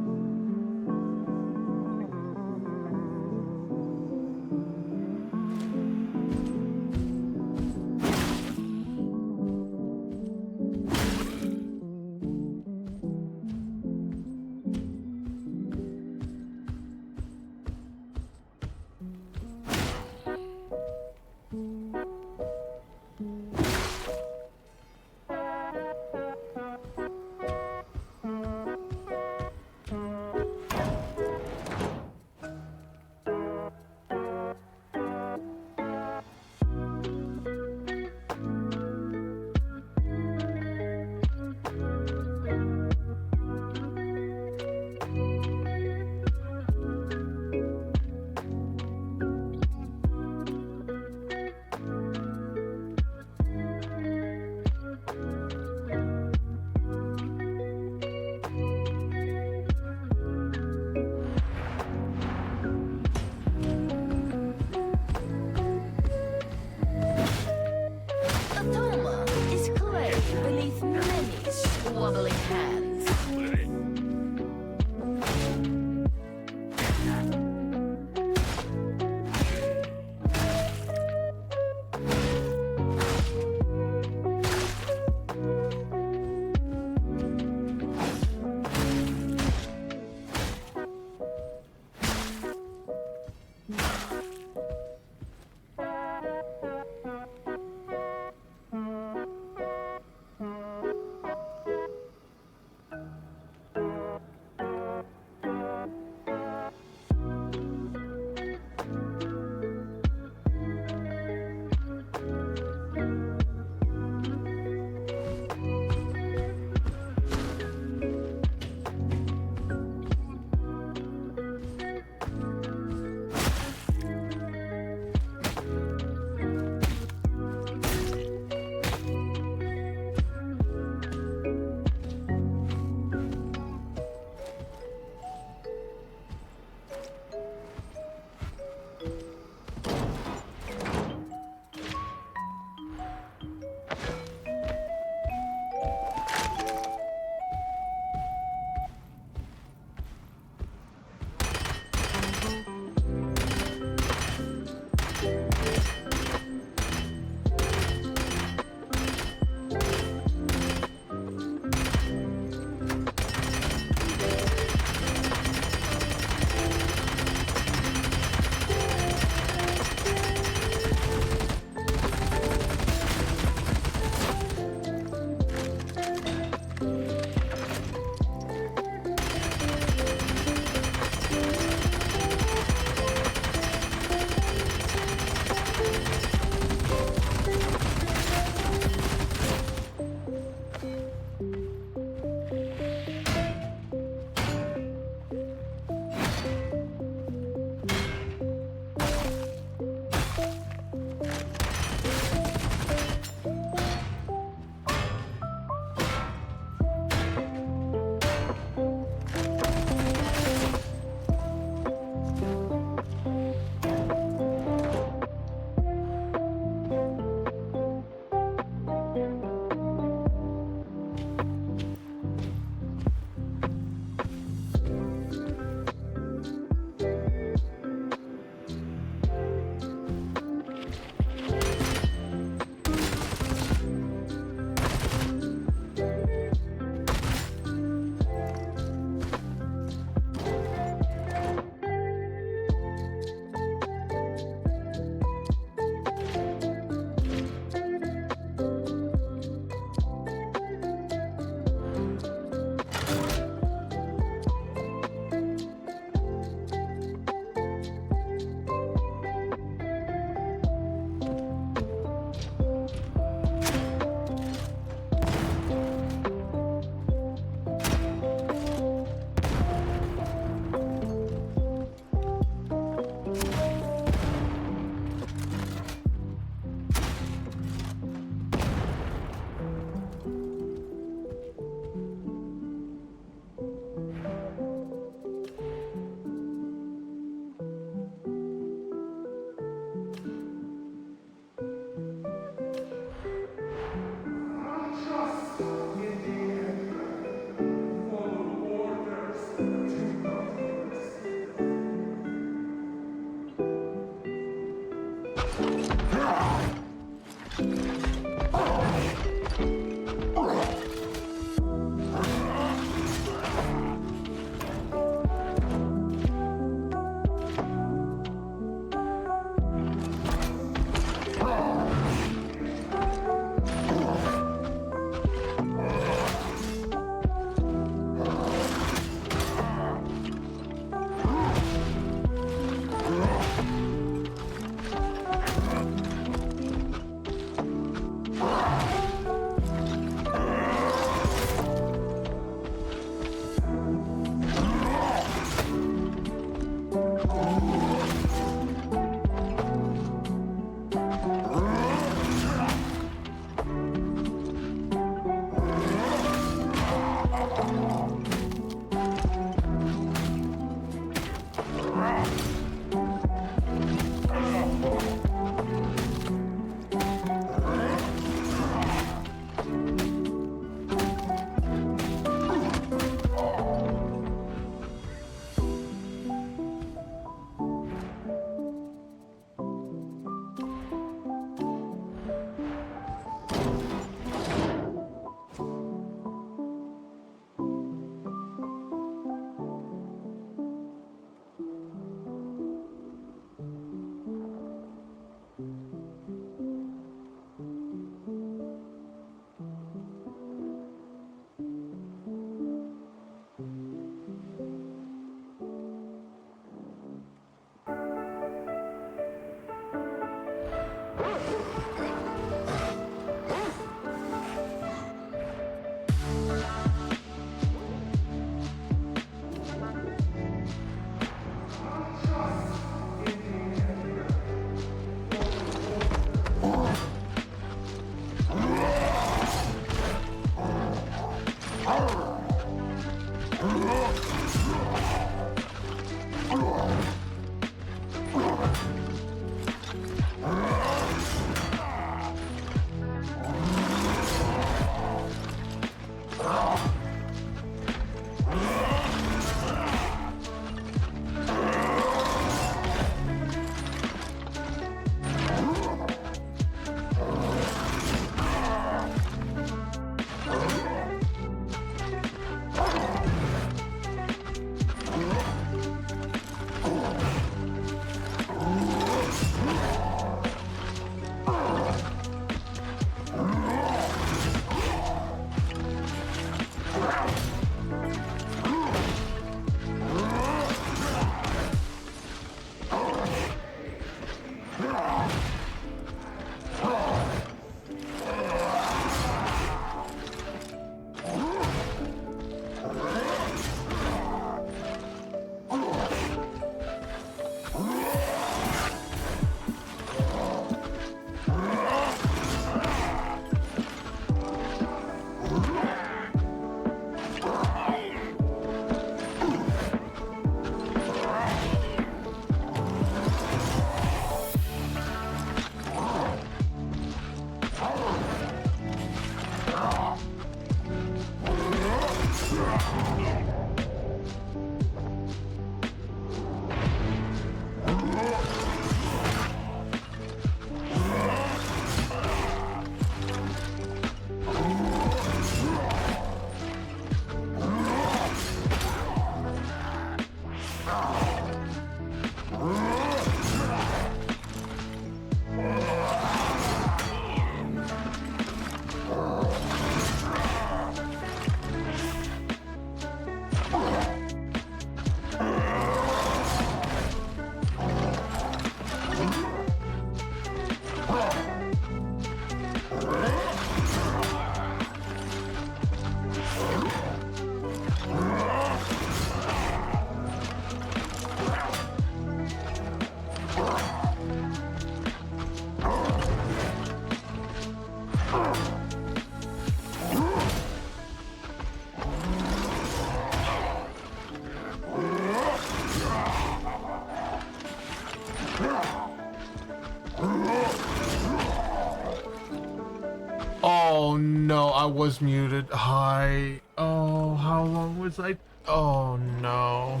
Oh no, I was muted. Hi. Oh, how long was I? Oh no.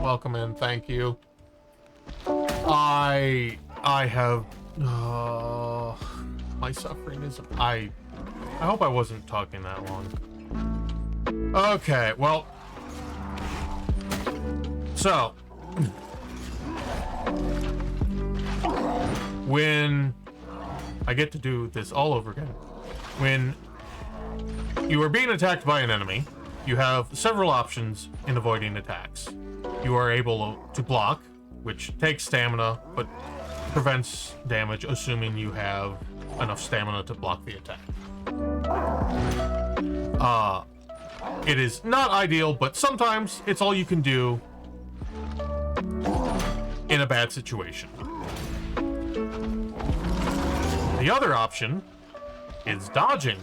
Welcome in, thank you. I have my suffering is I hope I wasn't talking that long. Okay, well, so when I get to do this all over again, when you are being attacked by an enemy, you have several options in avoiding attacks. You are able to block, which takes stamina, but prevents damage, assuming you have enough stamina to block the attack. It is not ideal, but sometimes it's all you can do in a bad situation. The other option is dodging.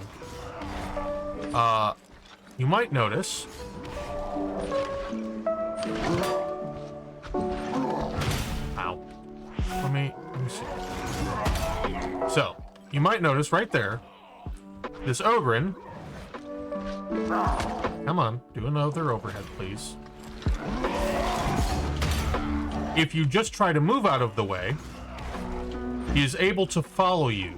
You might notice ow. Let me see. So, you might notice right there, this Ogren. Come on, do another overhead, please. If you just try to move out of the way, he is able to follow you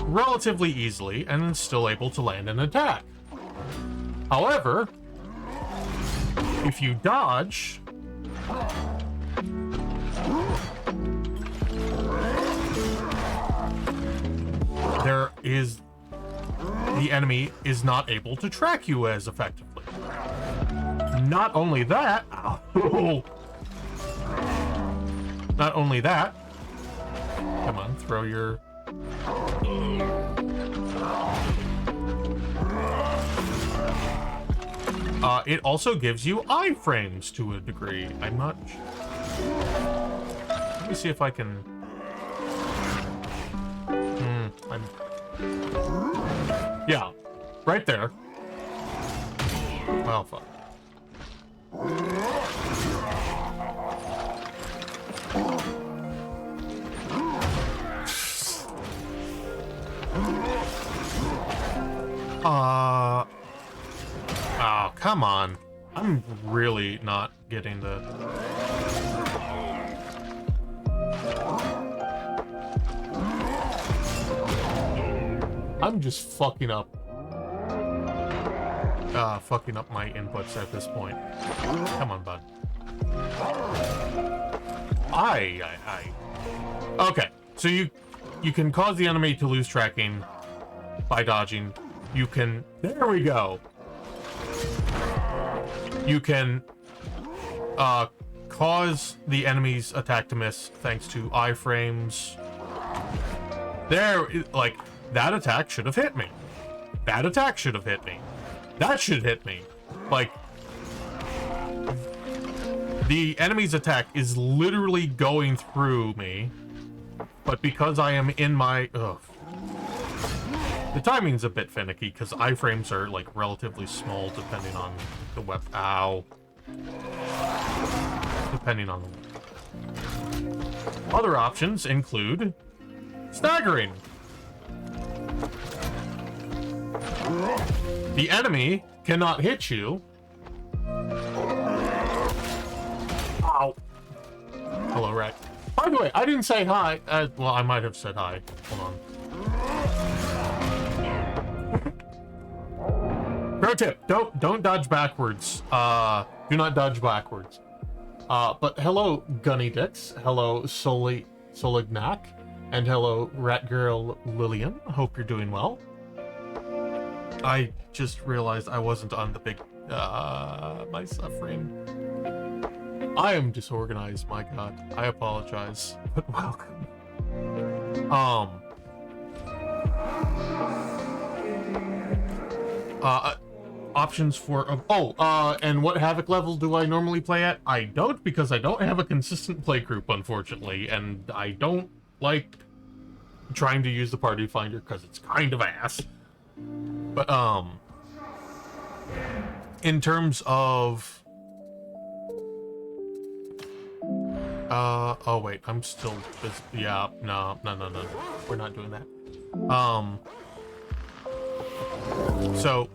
relatively easily and is still able to land an attack. However, if you dodge, the enemy is not able to track you as effectively. Not only that, not only that, come on, throw your it also gives you iframes to a degree. I'm not. Let me see if I can. Yeah, right there. Well, fuck. Oh, come on. I'm really not getting the... I'm just fucking up my inputs at this point. Come on, bud. Okay, so you can cause the enemy to lose tracking by dodging. You can... There we go! You can cause the enemy's attack to miss thanks to iframes. There, like, that attack should have hit me. That attack should have hit me. That should hit me. Like, the enemy's attack is literally going through me, but because I am in my... Ugh. The timing's a bit finicky, because iframes are, like, relatively small depending on the weapon. Ow. depending on the level. Other options include staggering. The enemy cannot hit you. Ow. Hello, Rat. By the way, I didn't say hi. Well, I might have said hi. Hold on. Pro tip: don't dodge backwards. Do not dodge backwards. But hello, Gunny Dix. Hello, Solignac, and hello, Rat Girl Lillian. Hope you're doing well. I just realized I wasn't on the big. My suffering. I am disorganized. My God, I apologize. But welcome. Options for and what Havoc level do I normally play at? I don't, because I don't have a consistent play group, unfortunately, and I don't like trying to use the party finder because it's kind of ass. But in terms of oh wait, I'm still busy. Yeah, no, we're not doing that. So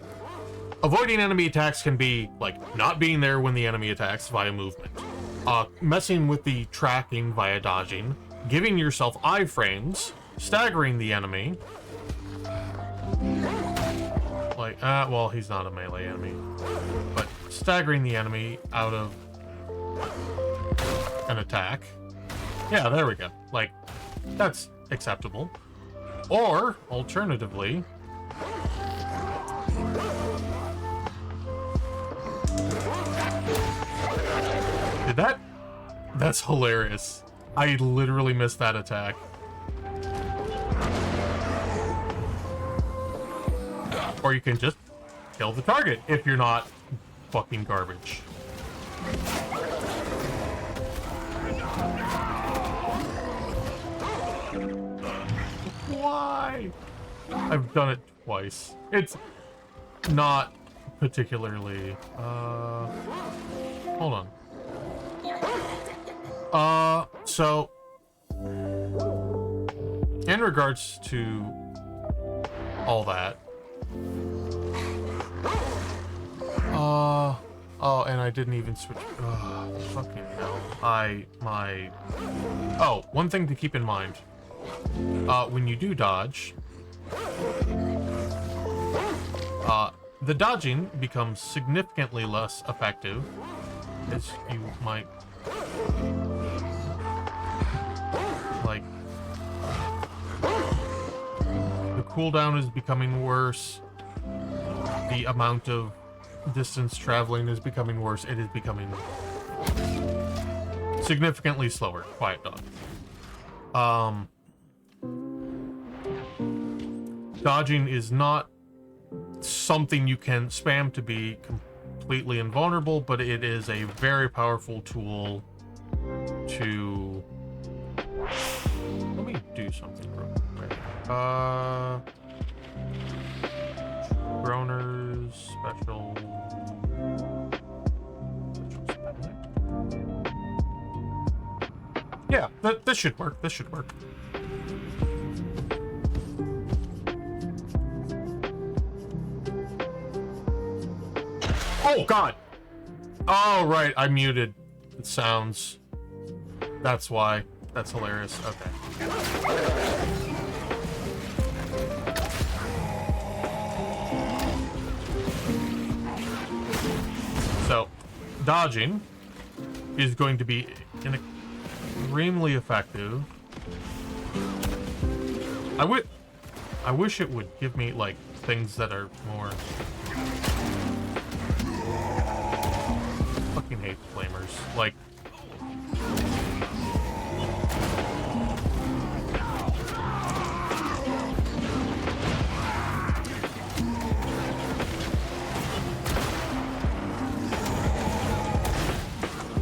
avoiding enemy attacks can be like not being there when the enemy attacks via movement, messing with the tracking via dodging, giving yourself iframes, staggering the enemy. Like, well, he's not a melee enemy, but staggering the enemy out of an attack. Yeah, there we go. Like, that's acceptable. Or, alternatively, that's hilarious. I literally missed that attack. Or you can just kill the target if you're not fucking garbage. Why? I've done it twice. It's not particularly hold on. So in regards to all that, oh, and I didn't even switch. Fucking hell. Oh, one thing to keep in mind. When you do dodge, the dodging becomes significantly less effective, as you might like. The cooldown is becoming worse. The amount of distance traveling is becoming worse. It is becoming significantly slower. Quiet dog. Dodging is not something you can spam to be completely invulnerable, but it is a very powerful tool to... Let me do something real quick. Droners, special... Yeah, this should work. This should work. Oh, God! Oh, right, I muted the sounds. That's why. That's hilarious. Okay. So, dodging is going to be extremely effective. I wish it would give me, like, things that are more... Fucking hate flamers. Like...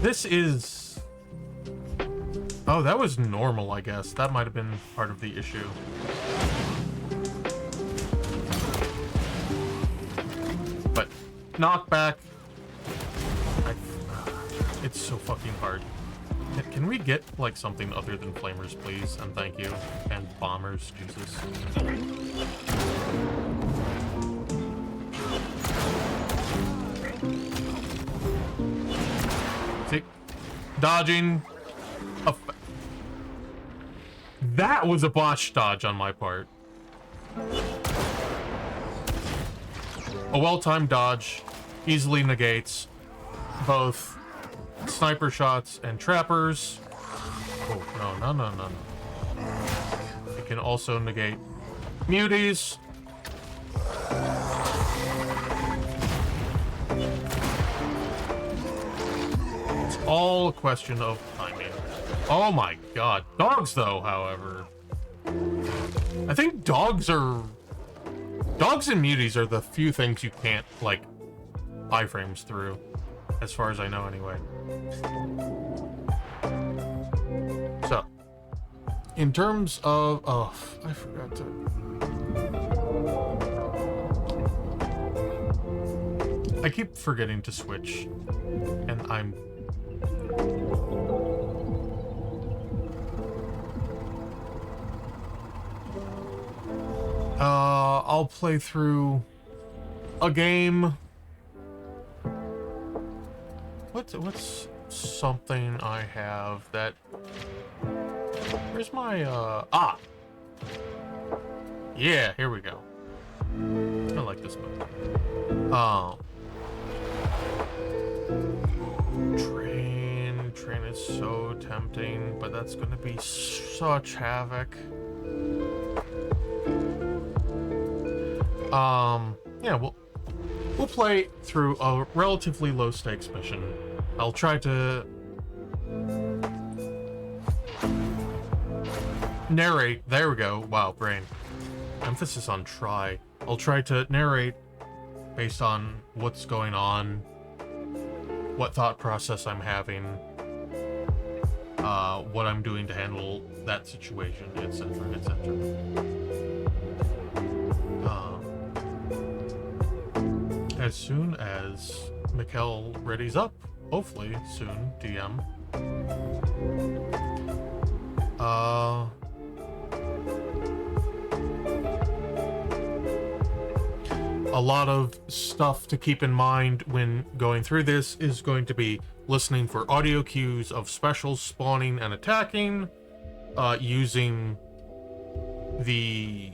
This is... Oh, that was normal, I guess. That might have been part of the issue. But knockback... It's so fucking hard. Can we get, like, something other than flamers, please? And thank you. And bombers, Jesus. See? Dodging. That was a botch dodge on my part. A well-timed dodge easily negates both sniper shots and trappers. Oh, no. It can also negate muties. It's all a question of timing. Oh my god. Dogs, though, however. I think dogs and muties are the few things you can't, like, iframes through. As far as I know, anyway. So, in terms of... Oh, I forgot to... I keep forgetting to switch. And I'm... I'll play through a game... What's something I have that... Where's my, Yeah, here we go. I like this move. Train is so tempting, but that's gonna be such havoc. Yeah, we'll play through a relatively low-stakes mission. I'll try to narrate. There we go. Wow, brain. Emphasis on try. I'll try to narrate based on what's going on, what thought process I'm having, what I'm doing to handle that situation, etc., etc. As soon as Mikkel readies up, hopefully soon, DM. A lot of stuff to keep in mind when going through this is going to be listening for audio cues of specials spawning and attacking, using the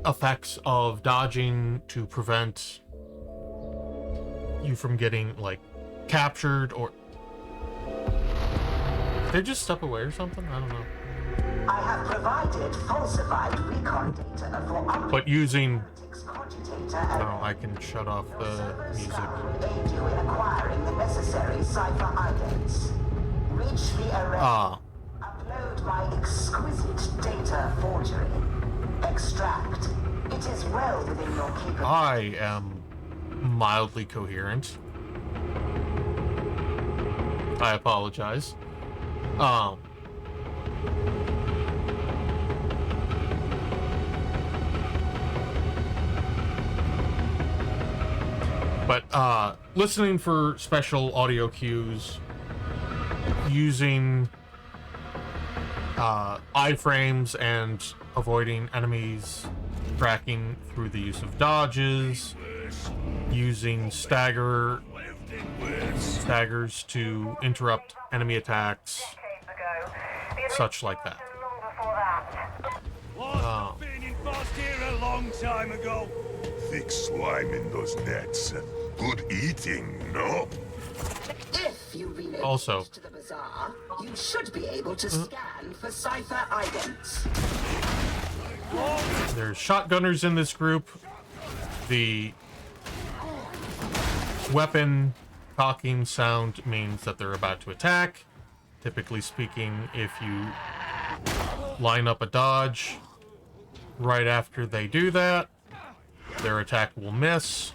effects of dodging to prevent you from getting, like, captured, or... Did they just step away or something? I don't know. I have provided falsified recon data for But using... cogitator Oh, I can shut off the music. will aid you in acquiring the necessary cipher idents. Reach the array. Upload my exquisite data forgery. Extract. It is well within your capability. I am mildly coherent. I apologize. But listening for special audio cues, using iframes and avoiding enemies, tracking through the use of dodges, using staggers to interrupt enemy attacks, such like that. Lost been in fast here a long time ago. Thick slime in those nets. Good eating, no? If you relocate Also- to the bazaar, you should be able to scan for cipher idents. There's shotgunners in this group. The weapon cocking sound means that they're about to attack. Typically speaking, if you line up a dodge right after they do that, their attack will miss.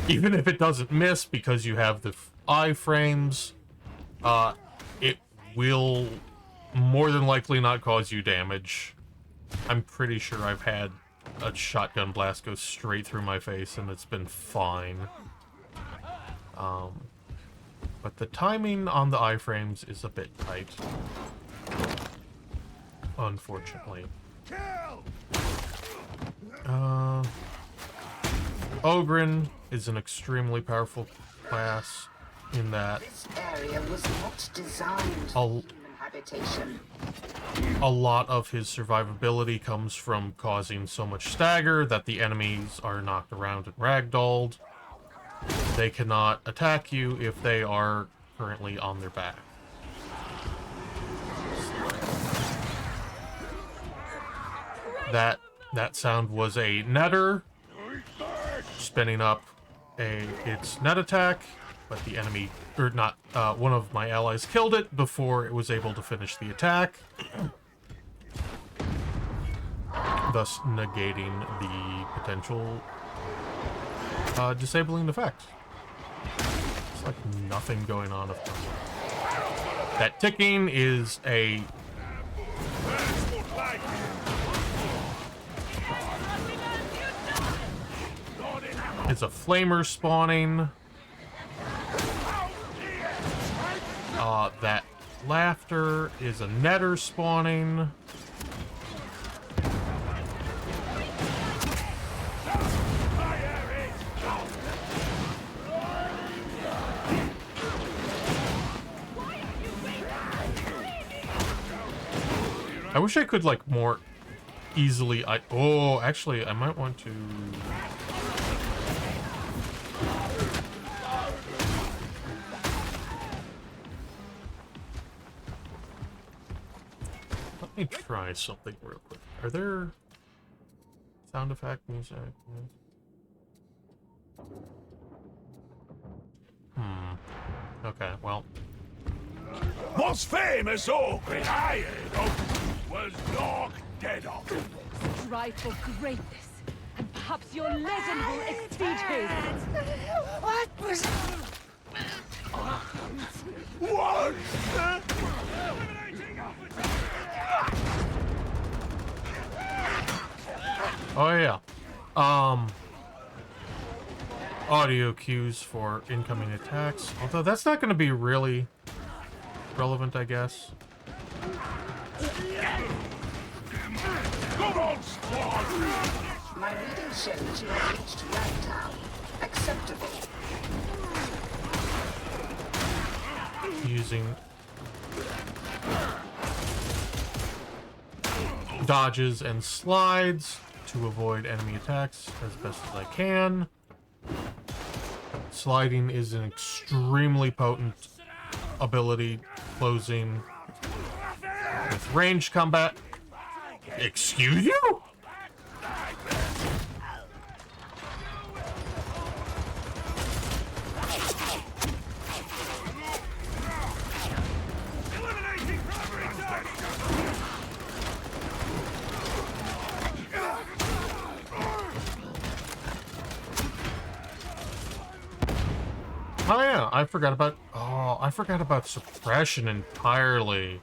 Even if it doesn't miss because you have the iframes, it will more than likely not cause you damage. I'm pretty sure I've had a shotgun blast go straight through my face and it's been fine. but the timing on the iframes is a bit tight. Unfortunately. Ogren is an extremely powerful class in that This area was not designed for human habitation. a lot of his survivability comes from causing so much stagger that the enemies are knocked around and ragdolled. They cannot attack you if they are currently on their back. That sound was a netter spinning up its net attack, but the enemy, or not, one of my allies killed it before it was able to finish the attack, thus negating the potential disabling effect. It's like nothing going on. That ticking is a flamer spawning. That laughter is a netter spawning. I wish I could, like, more easily... Oh, actually, I might want to... Let me try something real quick. Are there sound effect music? Okay, well... Most famous ogre I heard of was Darktide. Strive for greatness, and perhaps your legend will exceed his. What was... What? Oh yeah. Audio cues for incoming attacks. Although that's not going to be really relevant, I guess. Come on, squad! My reading shows you have reached Darktide. Acceptable. Using dodges and slides to avoid enemy attacks as best as I can. Sliding is an extremely potent ability, closing with ranged combat. Excuse you? Oh yeah, I forgot about suppression entirely.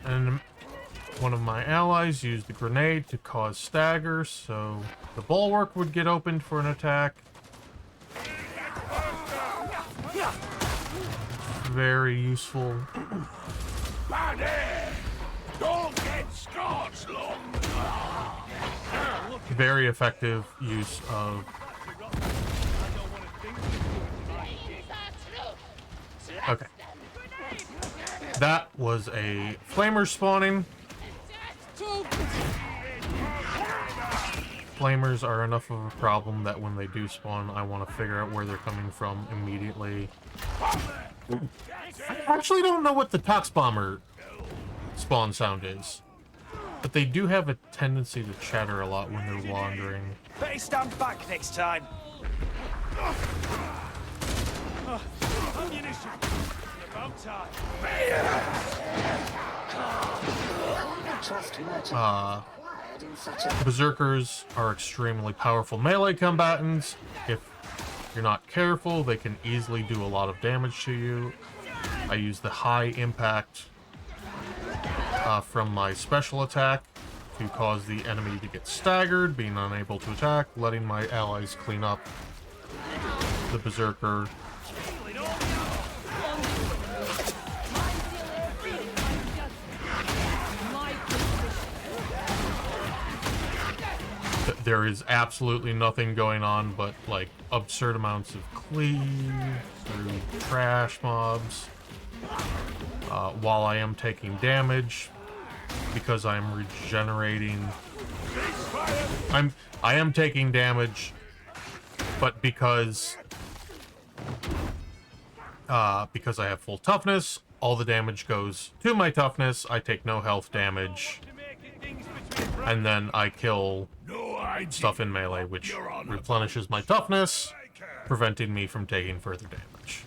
And one of my allies used the grenade to cause stagger, so the bulwark would get opened for an attack. Very useful. Don't get scorched, long. Very effective use of... Okay. That was a flamer spawning. Flamers are enough of a problem that when they do spawn, I want to figure out where they're coming from immediately. I actually don't know what the Tox Bomber spawn sound is, but they do have a tendency to chatter a lot when they're wandering. Better stand back next time. Ammunition. About time. Trust merchant acquired in such a... Berserkers are extremely powerful melee combatants. If you're not careful, they can easily do a lot of damage to you. I use the high impact from my special attack to cause the enemy to get staggered, being unable to attack, letting my allies clean up the berserker. There is absolutely nothing going on but, like, absurd amounts of cleave through trash mobs. While I am taking damage, because I am regenerating... I am taking damage, but because I have full toughness, all the damage goes to my toughness, I take no health damage, and then I kill stuff in melee, which replenishes my toughness, preventing me from taking further damage.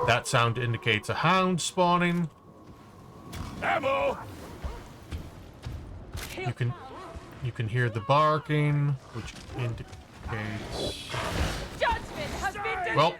That sound indicates a hound spawning. Ammo! You can hear the barking, which indicates... Judgment has been delivered! Well...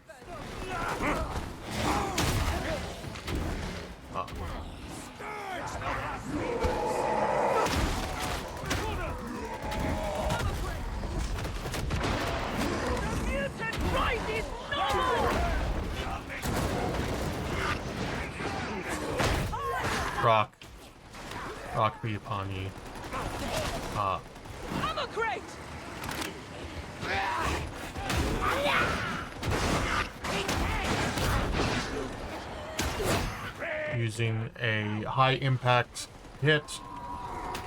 Rock be upon ye. Ammo crate! Using a high impact hit.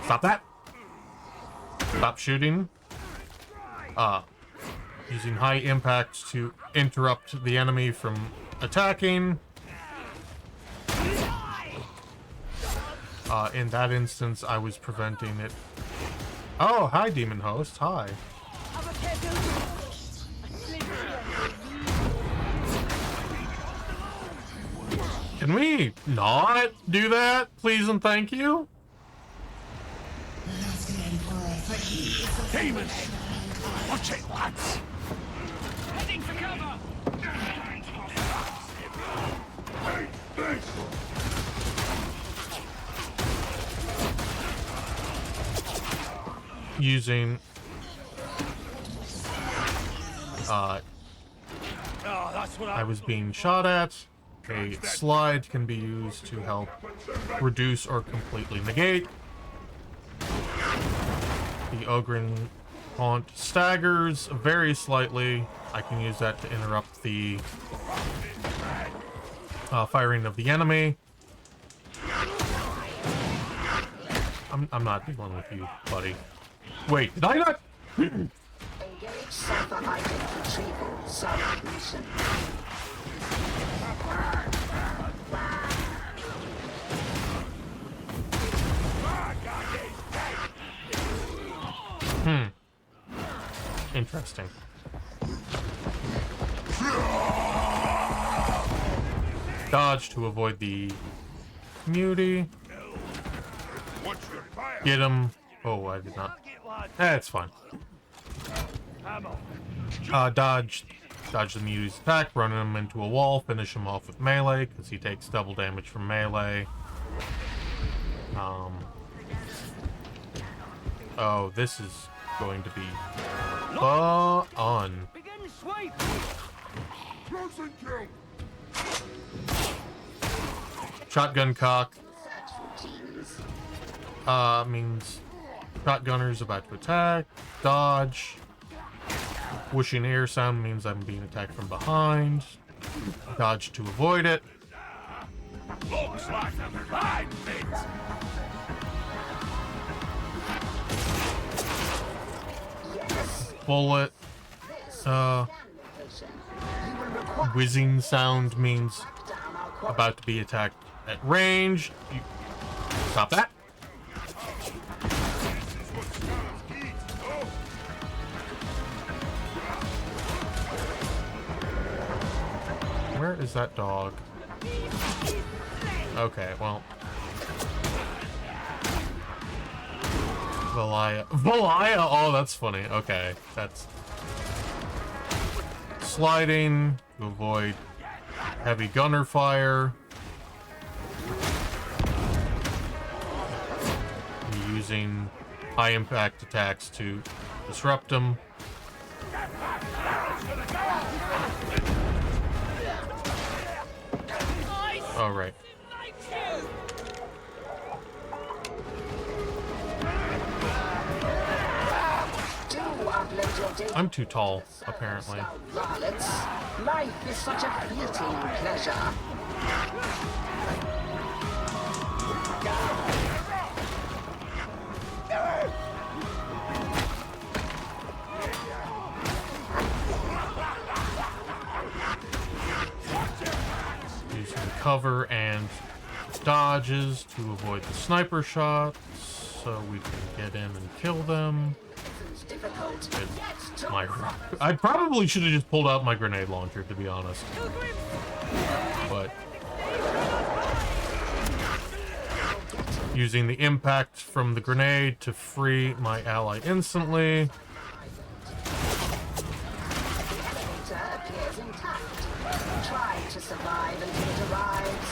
Stop that! Stop shooting. Using high impact to interrupt the enemy from attacking. In that instance, I was preventing it. Oh, hi, Demon Host. Hi. Can we not do that, please and thank you? Demons! Watch it, lads! Heading for cover! Using that's what I was being shot at. A slide can be used to help reduce or completely negate. The Ogren Haunt staggers very slightly. I can use that to interrupt the firing of the enemy. I'm not dealing with you, buddy. Wait, did I not? Engage cipher item retrieval sub-mission. Interesting. Dodge to avoid the mutie. Get him. Oh, I did not. It's fine. Dodge the mutie's attack, running him into a wall, finish him off with melee, because he takes double damage from melee. Oh, this is going to be fun. Begin swipe! Shotgun cock. Means shotgunner's about to attack. Dodge. Whooshing air sound means I'm being attacked from behind. Dodge to avoid it. Looks like a fine fit! Bullet. Whizzing sound means about to be attacked at range. Stop that. Where is that dog? Okay, well. Valia, oh, that's funny. Okay, that's... Sliding to avoid heavy gunner fire. Using high impact attacks to disrupt them. All right. I'm too tall, apparently. Varlets, life is such a fleeting pleasure. Using cover and dodges to avoid the sniper shots, so we can get in and kill them. I probably should have just pulled out my grenade launcher, to be honest. But using the impact from the grenade to free my ally instantly. Appears intact. Try to survive until it arrives.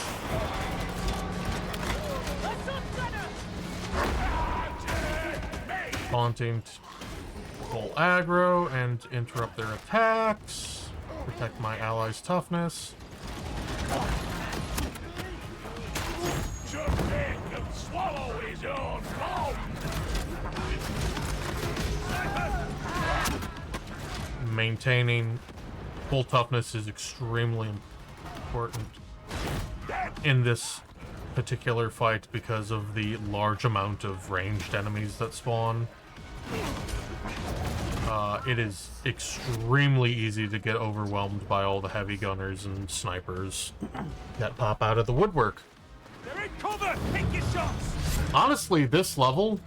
Taunting to pull aggro and interrupt their attacks. Protect my allies' toughness. Swallow his own bomb. Maintaining full toughness is extremely important in this particular fight because of the large amount of ranged enemies that spawn. It is extremely easy to get overwhelmed by all the heavy gunners and snipers that pop out of the woodwork. They're in cover! Pick your shots! Honestly, this level,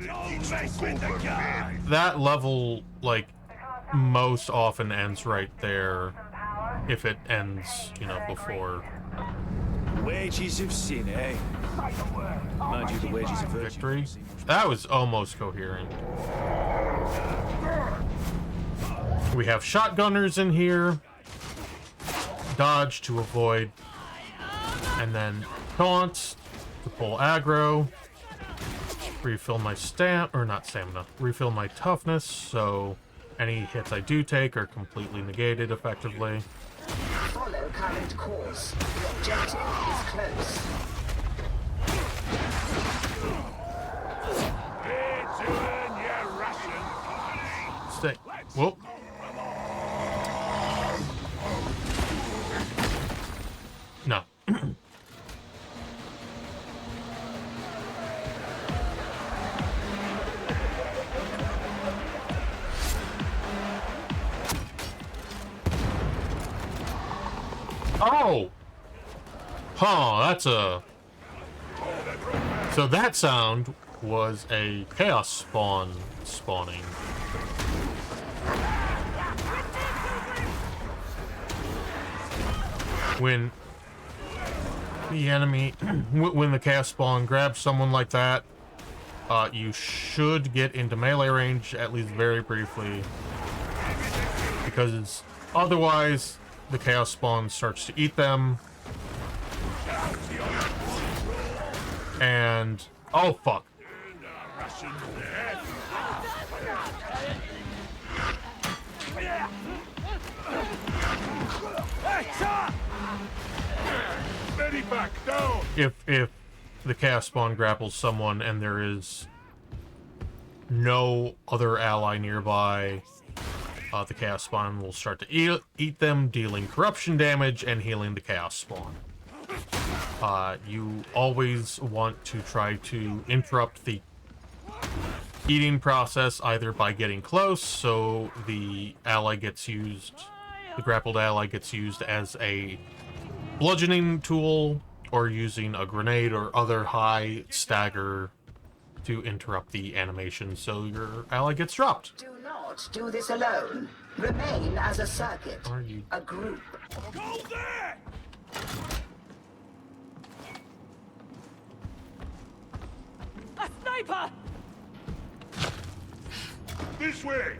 Don't mess with the guy! that level, like, most often ends right there if it ends, you know, before Wages of sin, eh? Mind you, the wages of virtue. victory. That was almost coherent. We have shotgunners in here. Dodge to avoid. And then taunt to pull aggro. Refill my refill my toughness, so any hits I do take are completely negated effectively. Follow current course. The objective is close. Here to earn your ration. Stay. Whoop. No. Oh! Huh, that's a... So that sound was a chaos spawn spawning. When the enemy, when the chaos spawn grabs someone like that, you should get into melee range, at least very briefly, because otherwise the chaos spawn starts to eat them. And oh fuck. Steady back down. If the chaos spawn grapples someone and there is no other ally nearby, the chaos spawn will start to eat them, dealing corruption damage and healing the chaos spawn. You always want to try to interrupt the eating process either by getting close, so the ally gets used, the grappled ally gets used as a bludgeoning tool, or using a grenade or other high stagger to interrupt the animation so your ally gets dropped. Do not do this alone. Remain as a circuit, Are you... a group. Go there! A sniper! This way.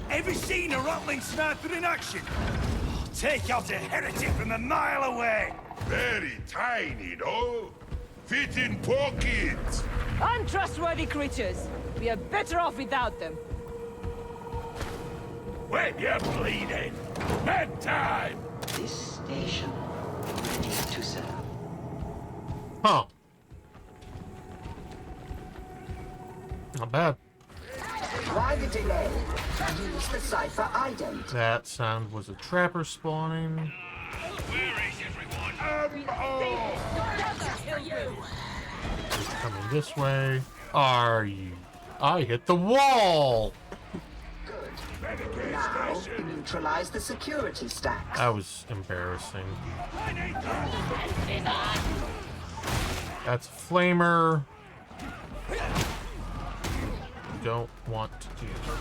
Ever seen a rattling sniper in action? Oh, take out a heretic from a mile away. Very tiny, no? Fit in pockets. Untrustworthy creatures. We are better off without them. When you're bleeding. Bedtime. This station ready to serve. Huh. Not bad. Why the delay? Use the cipher ident. That sound was a trapper spawning. Coming this way. Are you? I hit the wall! Good. Now, neutralize the security stacks. That was embarrassing. That's a flamer. Don't want to do that.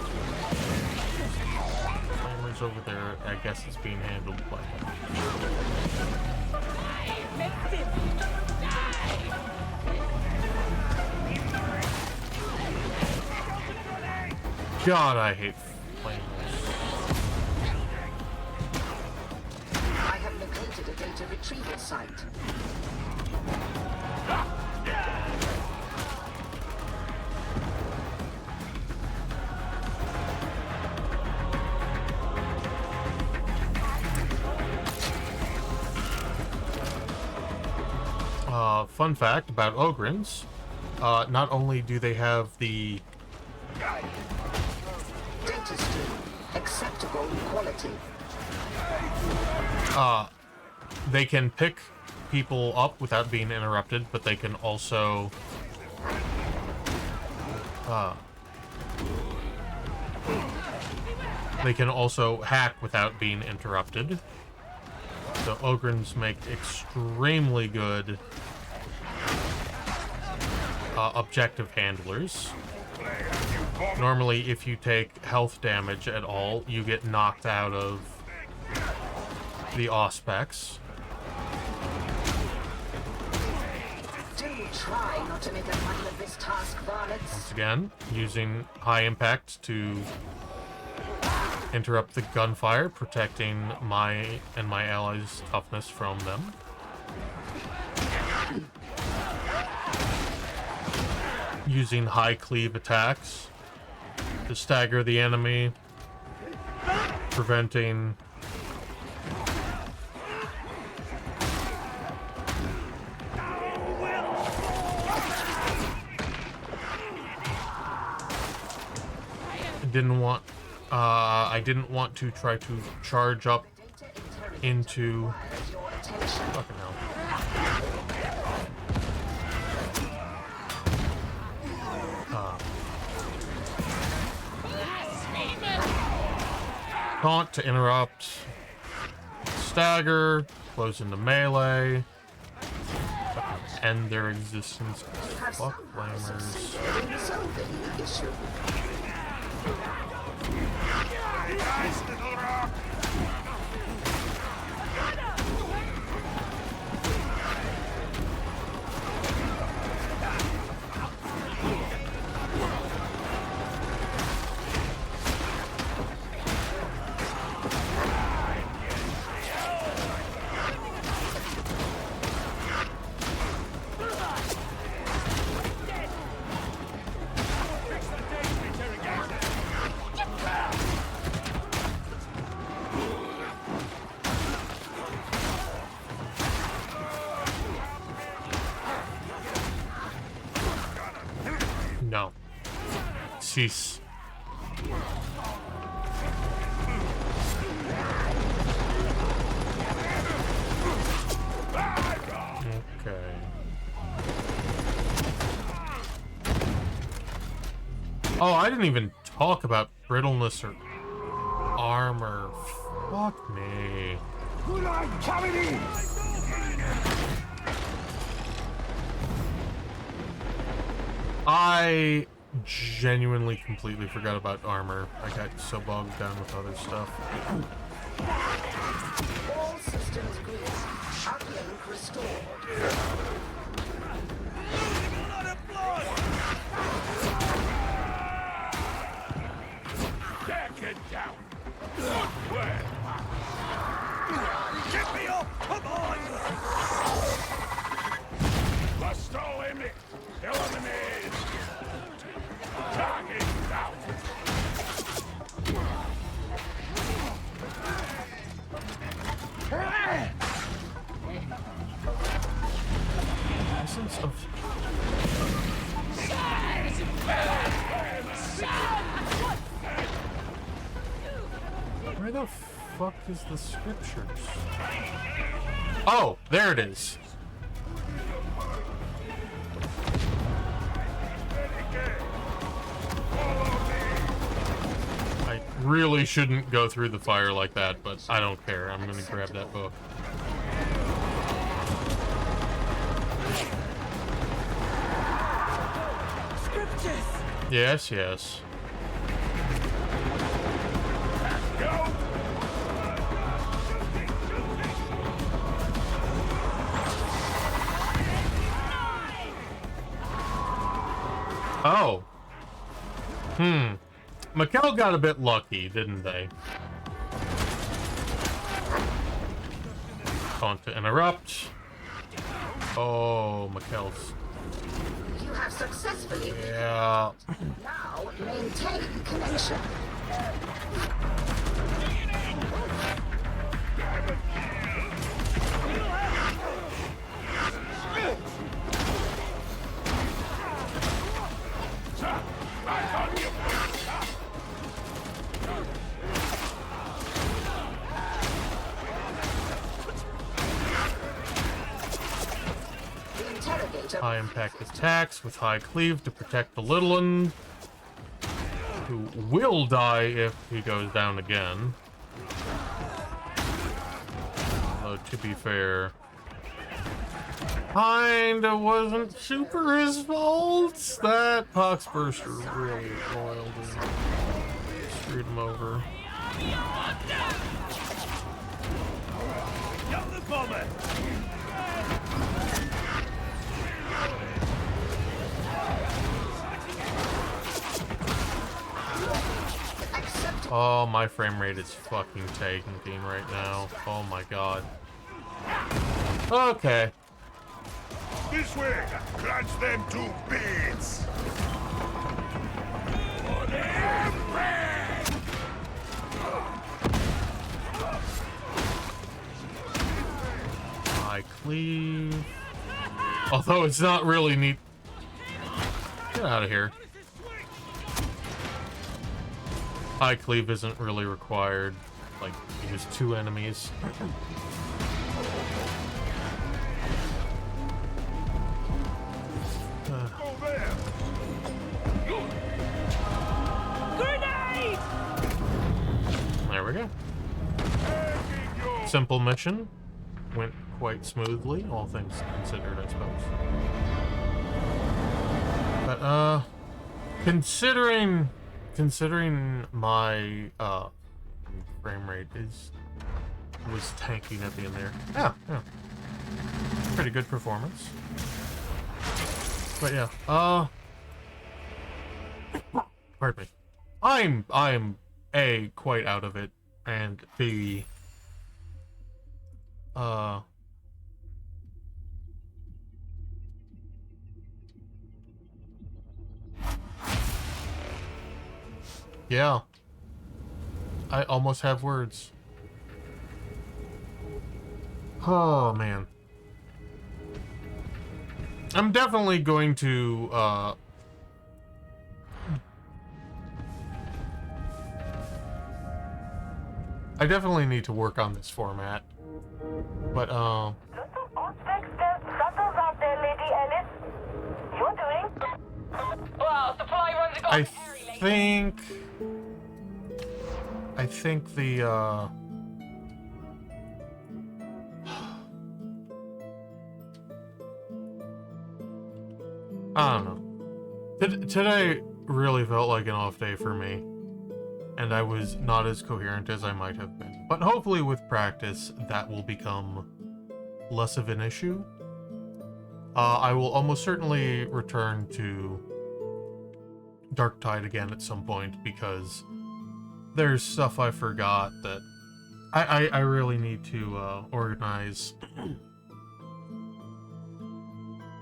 Flamer's over there. I guess it's being handled by God, I hate flamers. I have located a data retrieval site. Fun fact about Ogrins, not only do they have the Data stream. Acceptable quality. they can pick people up without being interrupted, but they can also hack without being interrupted. So Ogrins make extremely good objective handlers. Normally, if you take health damage at all, you get knocked out of the Auspex. Do try not to make a muddle of this task, varlets. Once again, using high impact to interrupt the gunfire, protecting my and my allies' toughness from them. Using high cleave attacks to stagger the enemy, preventing I didn't want to try to charge up into fucking hell. Taunt to interrupt, stagger, close into melee, end their existence. Fuck flamers. No. Cease. Okay. Oh, I didn't even talk about brittleness or armor. Fuck me. I genuinely completely forgot about armor. I got so bogged down with other stuff. All systems green. Uplink restored. Get down. of... Where the fuck is the scriptures? Oh, there it is. I really shouldn't go through the fire like that, but I don't care. I'm gonna grab that book. Scriptures! Yes, yes. Oh. Mikkel got a bit lucky, didn't they? Taunt to interrupt. Oh, Mikkel's... You have successfully... Yeah. Now, maintain connection. High impact attacks with high cleave to protect the little one, who will die if he goes down again. Although, to be fair, kinda wasn't super his fault. That Poxburster really roiled him. Screwed him over. Get the bomber! Oh, my frame rate is fucking tanking right now. Oh my god. Okay. This way! Crunch them to bits! High cleave. Although it's not really neat. Get out of here. High cleave isn't really required. Like, use 2 enemies. Grenade! There we go. Simple mission. Went quite smoothly, all things considered, I suppose. But, considering my, frame rate was tanking at the end there. Yeah. Pretty good performance. But yeah, pardon me. I'm A, quite out of it, and B, yeah. I almost have words. Oh, man. I'm definitely going to, I definitely need to work on this format. But, Lots of Auspex stealth shuttles out there, Lady Ellis. You're doing... Well, supply runs are I going airy lately. think the, I don't know. Today really felt like an off day for me, and I was not as coherent as I might have been. But hopefully with practice, that will become less of an issue. I will almost certainly return to Darktide again at some point, because there's stuff I forgot that I really need to organize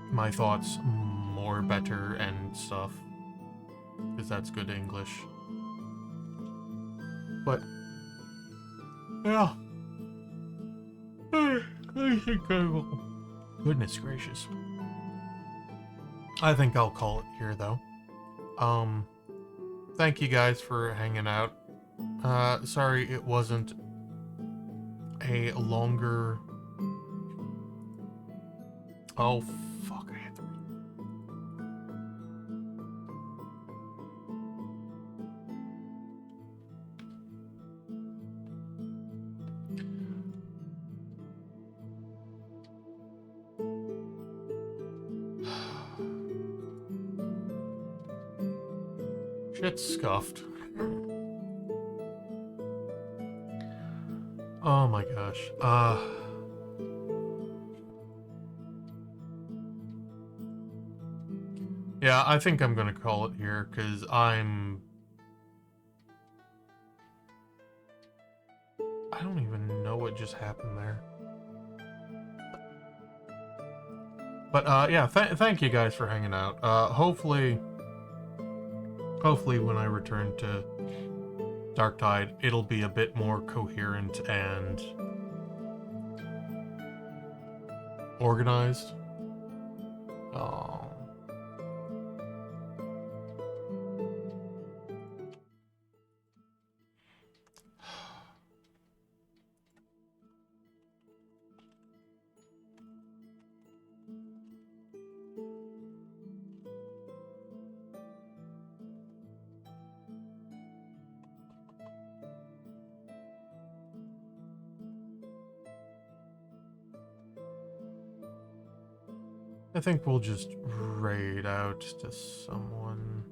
my thoughts more better and stuff, because that's good English. But yeah, I think I will. Goodness gracious. I think I'll call it here, though. Thank you guys for hanging out. Sorry it wasn't a longer... Oh, fuck, I hit the... Shit's scuffed. Oh my gosh. Yeah, I think I'm gonna call it here, because I don't even know what just happened there. But, yeah, thank you guys for hanging out. Hopefully when I return to Darktide, it'll be a bit more coherent and organized. Oh. I think we'll just raid out to someone.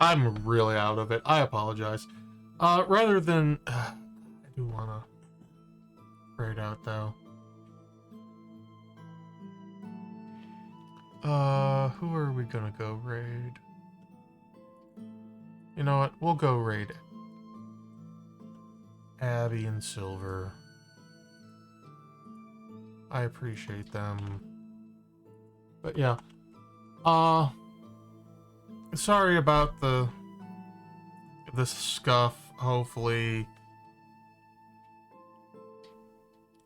I'm really out of it. I apologize. Rather than... I do want to raid out, though. Who are we gonna go raid? You know what? We'll go raid Abby and Silver. I appreciate them. But yeah. Sorry about the scuff. Hopefully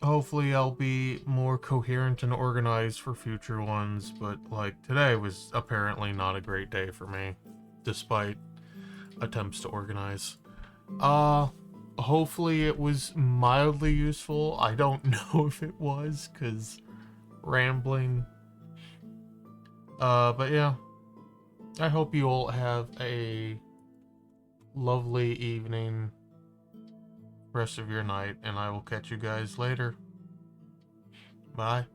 I'll be more coherent and organized for future ones, but like today was apparently not a great day for me, despite attempts to organize. Hopefully it was mildly useful. I don't know if it was, 'cause rambling. But yeah. I hope you all have a lovely evening, rest of your night, and I will catch you guys later. Bye.